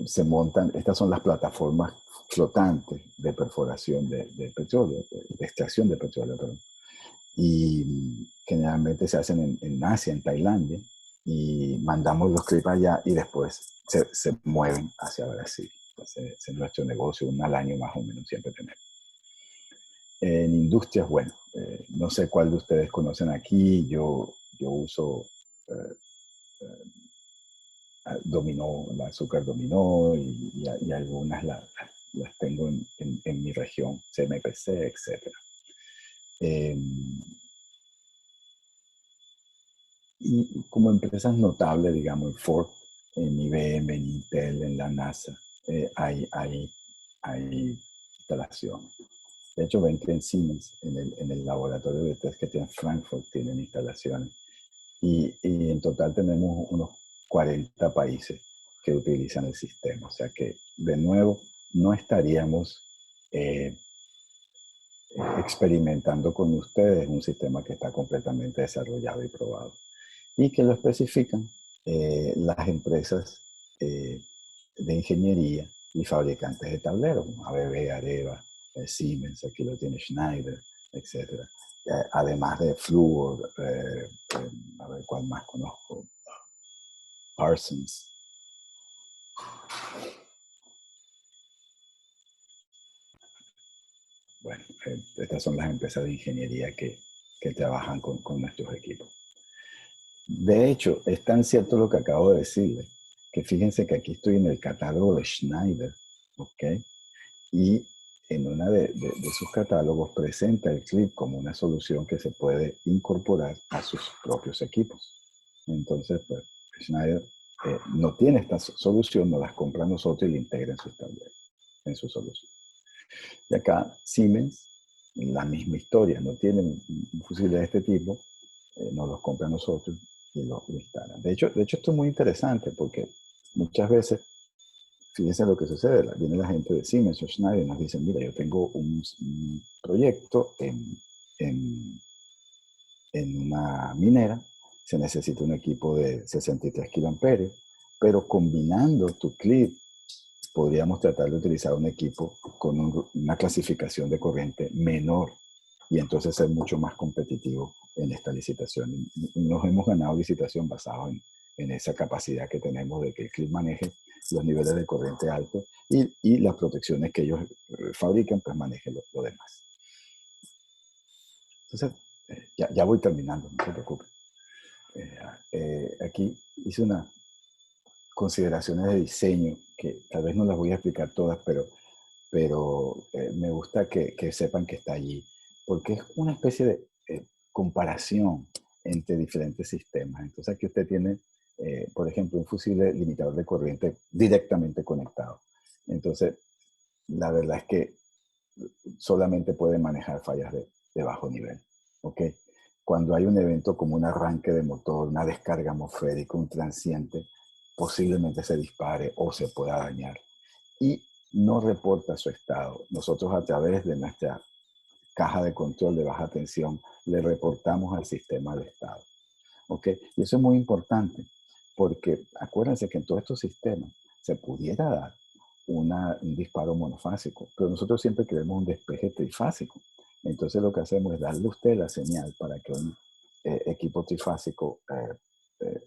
Se montan, estas son las plataformas flotantes de perforación de petróleo, de extracción de petróleo, perdón. Y generalmente se hacen en Asia, en Tailandia, y mandamos los clips allá y después se mueven hacia Brasil. Ese es nuestro negocio, uno al año más o menos siempre tenemos. En industrias, bueno, no sé cuál de ustedes conocen aquí, yo uso dominó, el azúcar dominó y algunas las tengo en mi región, CMPC, etc. Y como empresas notables, digamos, en Ford, en IBM, en Intel, en la NASA, hay instalaciones. De hecho, ven que en Siemens, en el laboratorio de test que tiene en Frankfurt, tienen instalaciones. Y en total tenemos unos 40 países que utilizan el sistema. O sea que, de nuevo, no estaríamos experimentando con ustedes un sistema que está completamente desarrollado y probado. Y que lo especifican las empresas de ingeniería y fabricantes de tableros, como ABB, Areva, Siemens, aquí lo tiene Schneider, etc. Además de Fluor, a ver cuál más conozco, Parsons. Bueno, estas son las empresas de ingeniería que trabajan con nuestros equipos. De hecho, es tan cierto lo que acabo de decirle, que fíjense que aquí estoy en el catálogo de Schneider, ¿ok? Y en una de sus catálogos presenta el clip como una solución que se puede incorporar a sus propios equipos. Entonces, pues, Schneider no tiene esta solución, no las compra a nosotros y la integra en sus tableros, en su solución. Y acá Siemens, la misma historia, no tienen un fusible de este tipo, nos los compra a nosotros y lo instalan. De hecho, esto es muy interesante porque muchas veces, fíjense lo que sucede, viene la gente de Siemens o Schneider y nos dicen, mira, yo tengo un proyecto en una minera, se necesita un equipo de 63 kiloamperios, pero combinando tu clip, podríamos tratar de utilizar un equipo con una clasificación de corriente menor y entonces ser mucho más competitivo en esta licitación. Y nos hemos ganado licitación basado en esa capacidad que tenemos de que el clip maneje los niveles de corriente altos y las protecciones que ellos fabrican, pues maneje lo demás. Entonces, ya voy terminando, no se preocupen. Aquí hice unas consideraciones de diseño que tal vez no las voy a explicar todas, pero me gusta que sepan que está allí, porque es una especie de comparación entre diferentes sistemas. Entonces aquí usted tiene, por ejemplo, un fusible limitador de corriente directamente conectado. Entonces, la verdad es que solamente puede manejar fallas de bajo nivel. ¿Ok? Cuando hay un evento como un arranque de motor, una descarga atmosférica, un transiente, posiblemente se dispare o se pueda dañar. Y no reporta su estado. Nosotros a través de nuestra caja de control de baja tensión le reportamos al sistema el estado. ¿Ok? Y eso es muy importante porque acuérdense que en todos estos sistemas se pudiera dar un disparo monofásico, pero nosotros siempre queremos un despeje trifásico. Entonces lo que hacemos es darle a usted la señal para que un equipo trifásico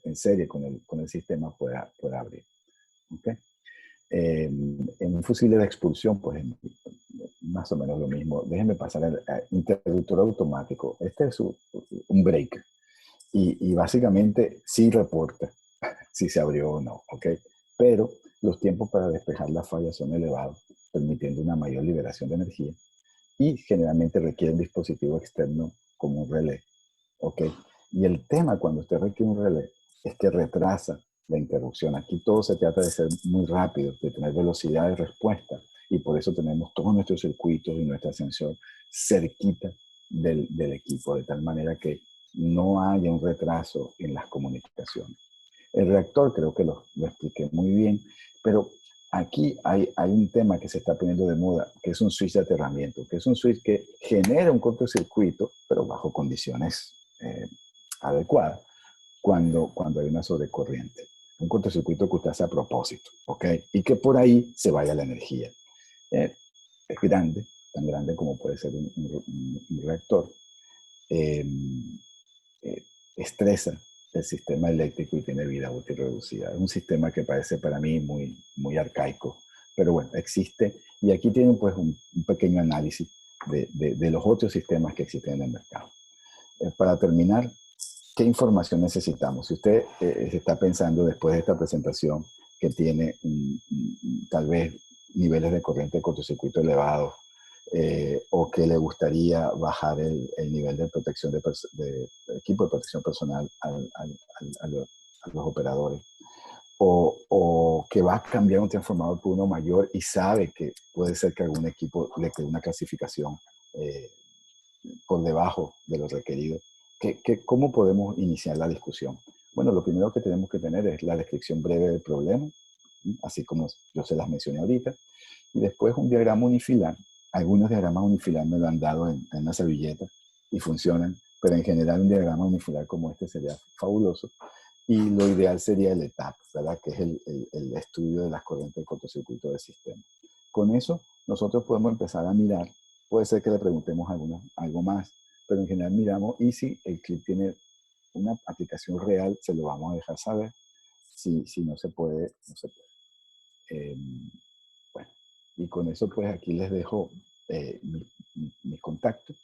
en serie con el sistema pueda abrir. ¿Okay? En un fusible de expulsión, pues más o menos lo mismo. Déjenme pasar el interruptor automático. Este es un breaker. Y básicamente sí reporta si se abrió o no, ¿ok? Pero los tiempos para despejar la falla son elevados, permitiendo una mayor liberación de energía y generalmente requiere un dispositivo externo como un relé, ¿ok? Y el tema cuando usted requiere un relé es que retrasa la interrupción. Aquí todo se trata de ser muy rápido, de tener velocidad de respuesta y por eso tenemos todos nuestros circuitos y nuestra sensor cerquita del equipo, de tal manera que no haya un retraso en las comunicaciones. El reactor creo que lo expliqué muy bien, pero aquí hay un tema que se está poniendo de moda, que es un switch de aterramiento, que es un switch que genera un cortocircuito, pero bajo condiciones adecuadas, cuando hay una sobrecorriente. Un cortocircuito que usted hace a propósito, ¿ok? Y que por ahí se vaya la energía. Es grande, tan grande como puede ser un reactor. Eh, Estresa el sistema eléctrico y tiene vida útil reducida. Es un sistema que parece para mí muy, muy arcaico, pero bueno, existe. Y aquí tienen pues un pequeño análisis de los otros sistemas que existen en el mercado. Para terminar, ¿qué información necesitamos? Si usted se está pensando después de esta presentación que tiene tal vez niveles de corriente de cortocircuito elevados, o que le gustaría bajar el nivel de protección de equipo de protección personal a los operadores, o que va a cambiar un transformador por uno mayor y sabe que puede ser que algún equipo le quede una clasificación por debajo de lo requerido. ¿Cómo podemos iniciar la discusión? Bueno, lo primero que tenemos que tener es la descripción breve del problema, así como yo se las mencioné ahorita, y después un diagrama unifilar. Algunos diagramas unifilar me lo han dado en una servilleta y funcionan, pero en general un diagrama unifilar como este sería fabuloso. Y lo ideal sería el ETAP, ¿verdad? Que es el estudio de las corrientes de cortocircuito del sistema. Con eso, nosotros podemos empezar a mirar. Puede ser que le preguntemos algo más, pero en general miramos, y si el clip tiene una aplicación real, se lo vamos a dejar saber. Si no se puede, no se puede. Bueno, y con eso pues aquí les dejo mis contactos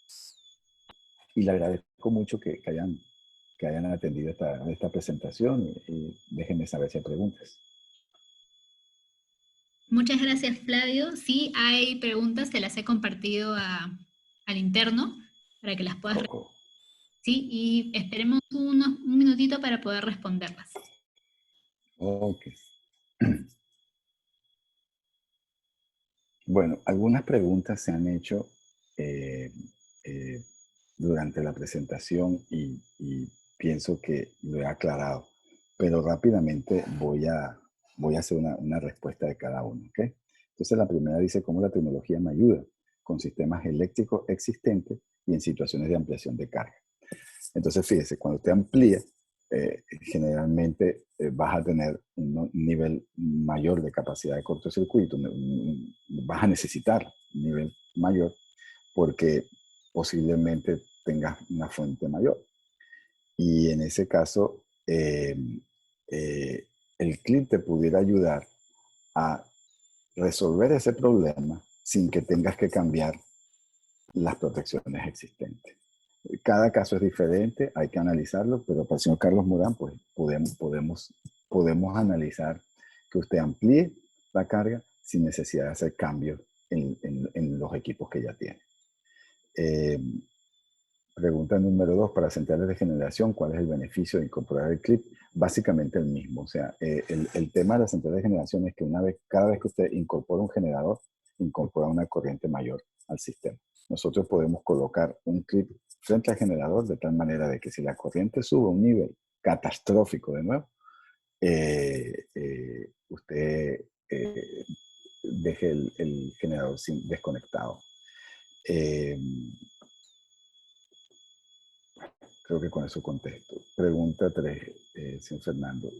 y le agradezco mucho que hayan atendido esta presentación y déjenme saber si hay preguntas. Muchas gracias, Flavio. Sí, hay preguntas, te las he compartido al interno para que las puedas responder. Coco. Sí, y esperemos un minutito para poder responderlas. Ok. Bueno, algunas preguntas se han hecho durante la presentación y pienso que lo he aclarado, pero rápidamente voy a hacer una respuesta de cada uno, ¿ok? Entonces la primera dice cómo la tecnología me ayuda con sistemas eléctricos existentes y en situaciones de ampliación de carga. Entonces fíjese, cuando usted amplía, generalmente vas a tener un nivel mayor de capacidad de cortocircuito, vas a necesitar un nivel mayor porque posiblemente tengas una fuente mayor. Y en ese caso, el clip te pudiera ayudar a resolver ese problema sin que tengas que cambiar las protecciones existentes. Cada caso es diferente, hay que analizarlo, pero para el señor Carlos Morán, pues podemos analizar que usted amplíe la carga sin necesidad de hacer cambios en los equipos que ya tiene. Pregunta número 2, para centrales de generación, ¿cuál es el beneficio de incorporar el clip? Básicamente el mismo. O sea, el tema de las centrales de generación es que cada vez que usted incorpora un generador, incorpora una corriente mayor al sistema. Nosotros podemos colocar un clip frente al generador de tal manera de que si la corriente sube a un nivel catastrófico de nuevo, usted deje el generador desconectado. Creo que con eso contesto. Pregunta 3, señor Fernando.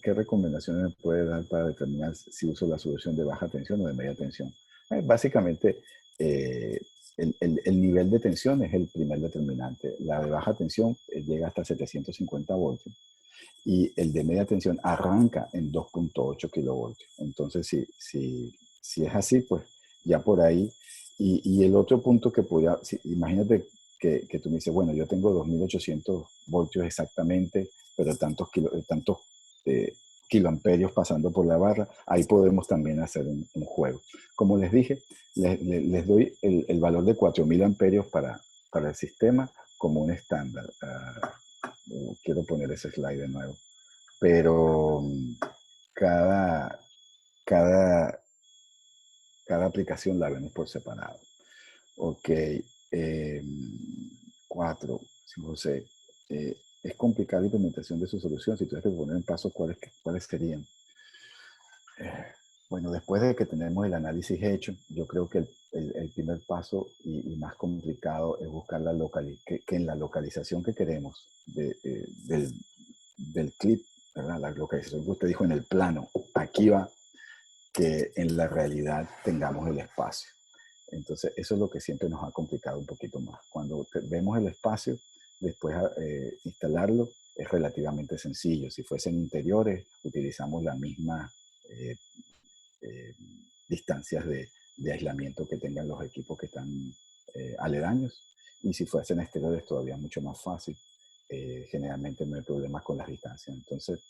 ¿Qué recomendaciones me puede dar para determinar si uso la solución de baja tensión o de media tensión? Básicamente, el nivel de tensión es el primer determinante. La de baja tensión llega hasta 750 voltios y el de media tensión arranca en 2.8 kilovoltios. Entonces, si es así, pues ya por ahí. Y el otro punto que podía, imagínate que tú me dices, bueno, yo tengo 2800 voltios exactamente, pero tantos kiloamperios pasando por la barra, ahí podemos también hacer un juego. Como les dije, les doy el valor de 4000 amperios para el sistema como un estándar. Quiero poner ese slide de nuevo. Pero cada aplicación la vemos por separado. Ok. 4, 5, 6. Es complicada la implementación de su solución. Si tuvieras que poner en paso, ¿cuáles serían? Bueno, después de que tenemos el análisis hecho, yo creo que el primer paso y más complicado es buscar que en la localización que queremos del clip, ¿verdad? La localización que usted dijo en el plano, aquí va, que en la realidad tengamos el espacio. Entonces, eso es lo que siempre nos ha complicado un poquito más. Cuando vemos el espacio, después instalarlo es relativamente sencillo. Si fuesen interiores, utilizamos la misma eh, eh, distancias de aislamiento que tengan los equipos que están aledaños. Y si fuesen exteriores, todavía mucho más fácil. Generalmente no hay problemas con las distancias. Entonces,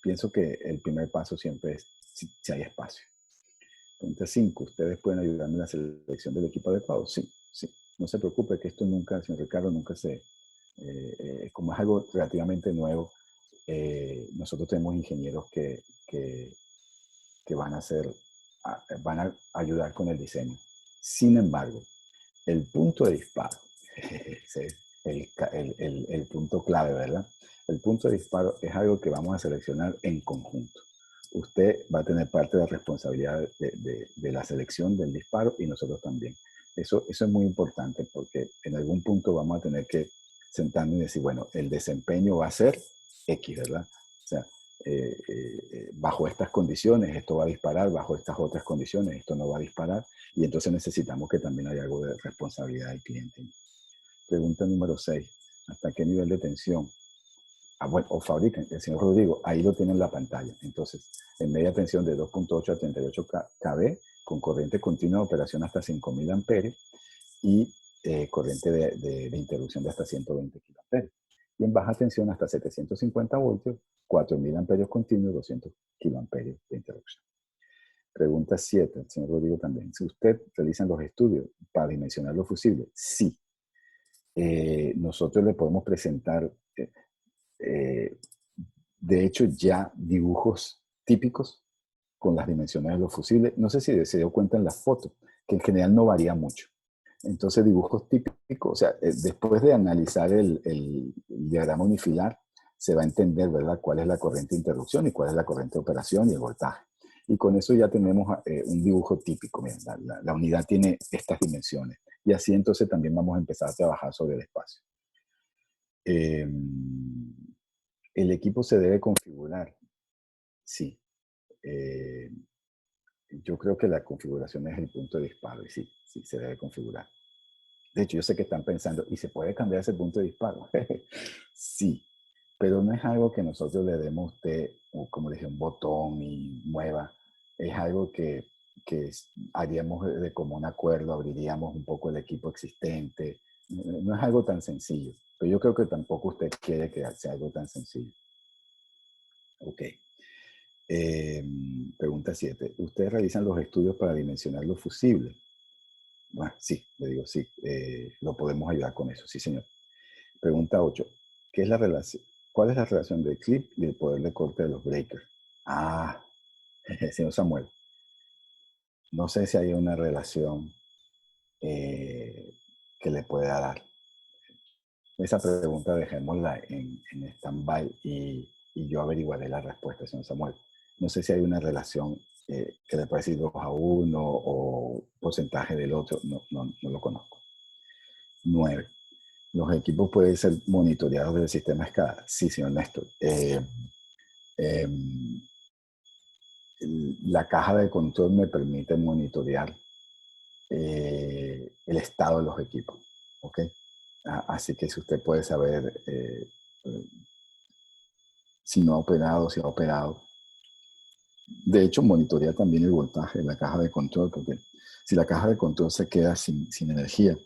pienso que el primer paso siempre es si hay espacio. Pregunta 5. ¿Ustedes pueden ayudarme en la selección del equipo adecuado? Sí, sí. No se preocupe que esto nunca, señor Ricardo, nunca como es algo relativamente nuevo, nosotros tenemos ingenieros que van a ayudar con el diseño. Sin embargo, el punto de disparo, ese es el punto clave, ¿verdad? El punto de disparo es algo que vamos a seleccionar en conjunto. Usted va a tener parte de la responsabilidad de la selección del disparo y nosotros también. Eso es muy importante porque en algún punto vamos a tener que sentarnos y decir, bueno, el desempeño va a ser X, ¿verdad? O sea, bajo estas condiciones esto va a disparar, bajo estas otras condiciones esto no va a disparar, y entonces necesitamos que también haya algo de responsabilidad del cliente. Pregunta número 6. ¿Hasta qué nivel de tensión? Bueno, o fabrican, el señor Rodrigo, ahí lo tiene en la pantalla. Entonces, en media tensión de 2.8 a 38 kV, con corriente continua de operación hasta 5.000 amperios y corriente de interrupción de hasta 120 kA. Y en baja tensión hasta 750 voltios, 4.000 amperios continuos, 200 kiloamperios de interrupción. Pregunta 7, el señor Rodrigo también. Si usted realiza los estudios para dimensionar los fusibles, sí. Nosotros le podemos presentar, de hecho, ya dibujos típicos con las dimensiones de los fusibles. No sé si se dio cuenta en la foto, que en general no varía mucho. Entonces, dibujos típicos, o sea, después de analizar el diagrama unifilar, se va a entender, ¿verdad?, cuál es la corriente de interrupción y cuál es la corriente de operación y el voltaje. Y con eso ya tenemos un dibujo típico. Miren, la unidad tiene estas dimensiones. Y así entonces también vamos a empezar a trabajar sobre el espacio. El equipo se debe configurar. Sí. Yo creo que la configuración es el punto de disparo y sí, sí se debe configurar. De hecho, yo sé que están pensando, ¿y se puede cambiar ese punto de disparo? Sí, pero no es algo que nosotros le demos a usted, como dije, un botón y mueva. Es algo que haríamos de común acuerdo, abriríamos un poco el equipo existente. No es algo tan sencillo, pero yo creo que tampoco usted quiere que sea algo tan sencillo. Ok. Pregunta 7. ¿Ustedes realizan los estudios para dimensionar los fusibles? Bueno, sí, le digo sí, lo podemos ayudar con eso, sí señor. Pregunta 8. ¿Qué es la relación? ¿Cuál es la relación del clip y el poder de corte de los breakers? Ah, señor Samuel, no sé si hay una relación que le pueda dar. Esa pregunta dejémosla en stand-by y yo averiguaré la respuesta, señor Samuel. No sé si hay una relación que le puede decir 2-1 o porcentaje del otro, no lo conozco. 9. ¿Los equipos pueden ser monitoreados del sistema SCADA? Sí, señor Néstor. La caja de control me permite monitorear el estado de los equipos. ¿Ok? Así que si usted puede saber si no ha operado, si ha operado. De hecho, monitorea también el voltaje de la caja de control, porque si la caja de control se queda sin energía,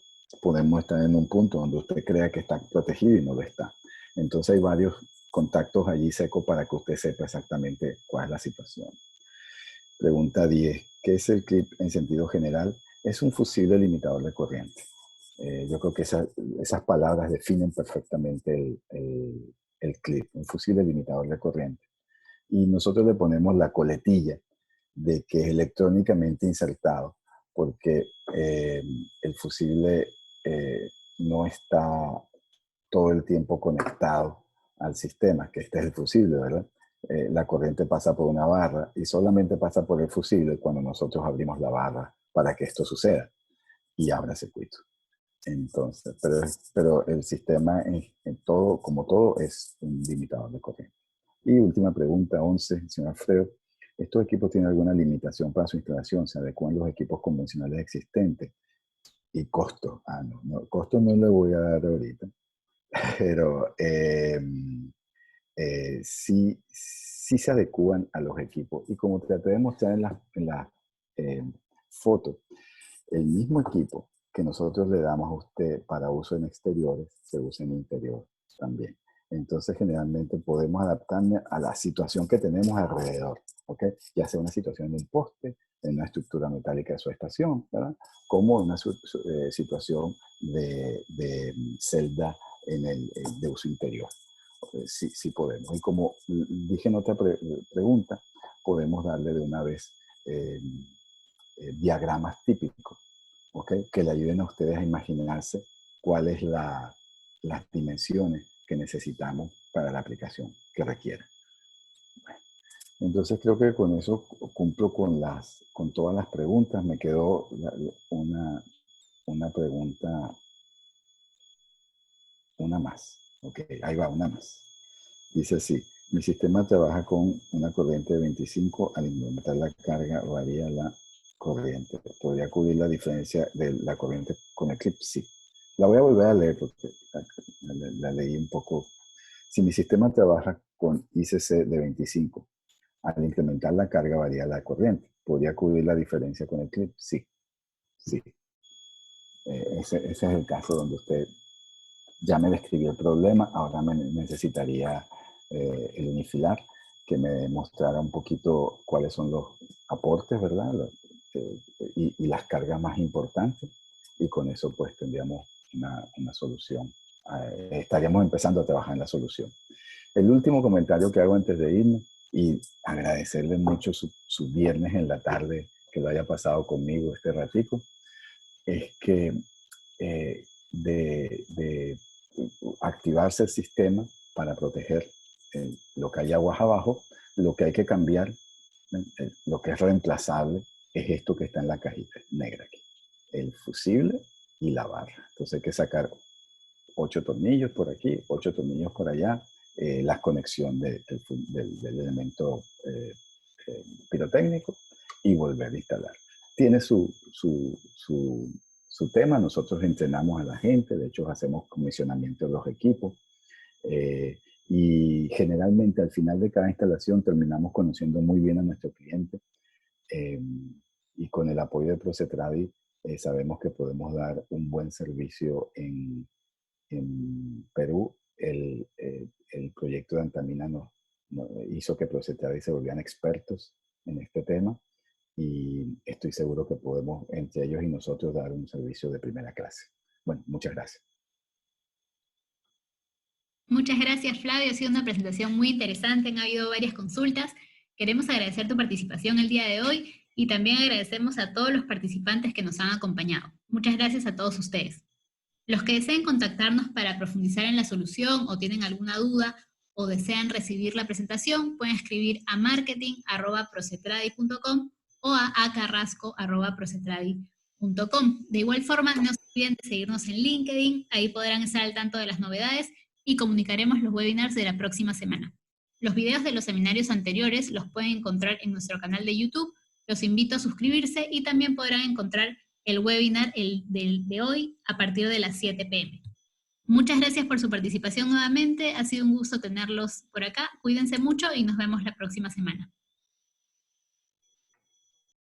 podemos estar en un punto donde usted crea que está protegido y no lo está. Entonces hay varios contactos allí secos para que usted sepa exactamente cuál es la situación. Pregunta 10. ¿Qué es el clip en sentido general? Es un fusible limitador de corriente. Yo creo que esas palabras definen perfectamente el clip, un fusible limitador de corriente. Y nosotros le ponemos la coletilla de que es electrónicamente insertado, porque el fusible no está todo el tiempo conectado al sistema, que este es el fusible, ¿verdad? la corriente pasa por una barra y solamente pasa por el fusible cuando nosotros abrimos la barra para que esto suceda y abra circuito. Entonces, pero el sistema en todo, como todo, es un limitador de corriente. Y última pregunta, 11, señor Alfredo. ¿Estos equipos tienen alguna limitación para su instalación? ¿Se adecuan los equipos convencionales existentes? Y costo. Costo no le voy a dar ahorita. Pero sí se adecúan a los equipos. Y como traté de mostrar en la foto, el mismo equipo que nosotros le damos a usted para uso en exteriores, se usa en interior también. Entonces, generalmente podemos adaptarnos a la situación que tenemos alrededor, ¿ok? Ya sea una situación en un poste, en una estructura metálica de su estación, ¿verdad? Como una situación de celda de uso interior. Sí podemos. Y como dije en otra pregunta, podemos darle de una vez diagramas típicos, ¿okay? Que le ayuden a ustedes a imaginarse cuáles las dimensiones que necesitamos para la aplicación que requiera. Bueno, entonces creo que con eso cumplo con todas las preguntas. Me quedó una pregunta, una más. Ok, ahí va, una más. Dice así: mi sistema trabaja con una corriente de 25, al incrementar la carga varía la corriente. ¿Podría cubrir la diferencia de la corriente con el clip? Sí. La voy a volver a leer porque la leí un poco. Si mi sistema trabaja con ICC de 25, al incrementar la carga varía la corriente. ¿Podría cubrir la diferencia con el clip? Sí. Sí. Ese es el caso donde usted ya me describió el problema. Ahora me necesitaría el unifilar, que me mostrara un poquito cuáles son los aportes, ¿verdad? Y las cargas más importantes. Y con eso pues tendríamos una solución. Estaríamos empezando a trabajar en la solución. El último comentario que hago antes de irme, y agradecerle mucho su viernes en la tarde que lo haya pasado conmigo este ratico, es que de activarse el sistema para proteger lo que hay aguas abajo, lo que hay que cambiar, lo que es reemplazable, es esto que está en la cajita negra aquí, el fusible y la barra. Entonces hay que sacar 8 tornillos por aquí, 8 tornillos por allá, la conexión del elemento pirotécnico y volver a instalar. Tiene su tema. Nosotros entrenamos a la gente, de hecho hacemos comisionamiento de los equipos y generalmente al final de cada instalación terminamos conociendo muy bien a nuestro cliente y con el apoyo de Procetradi sabemos que podemos dar un buen servicio en Perú. El proyecto de Antamina nos hizo que Procetradi se volvieran expertos en este tema. Y estoy seguro que podemos, entre ellos y nosotros, dar un servicio de primera clase. Bueno, muchas gracias. Muchas gracias, Flavio. Ha sido una presentación muy interesante. Han habido varias consultas. Queremos agradecer tu participación el día de hoy y también agradecemos a todos los participantes que nos han acompañado. Muchas gracias a todos ustedes. Los que deseen contactarnos para profundizar en la solución o tienen alguna duda o desean recibir la presentación, pueden escribir a marketing@procetradi.com o a acarrasco@procetradi.com. De igual forma, no se olviden de seguirnos en LinkedIn, ahí podrán estar al tanto de las novedades y comunicaremos los webinars de la próxima semana. Los videos de los seminarios anteriores los pueden encontrar en nuestro canal de YouTube. Los invito a suscribirse y también podrán encontrar el webinar de hoy a partir de las 7 p.m. Muchas gracias por su participación nuevamente. Ha sido un gusto tenerlos por acá. Cuídense mucho y nos vemos la próxima semana.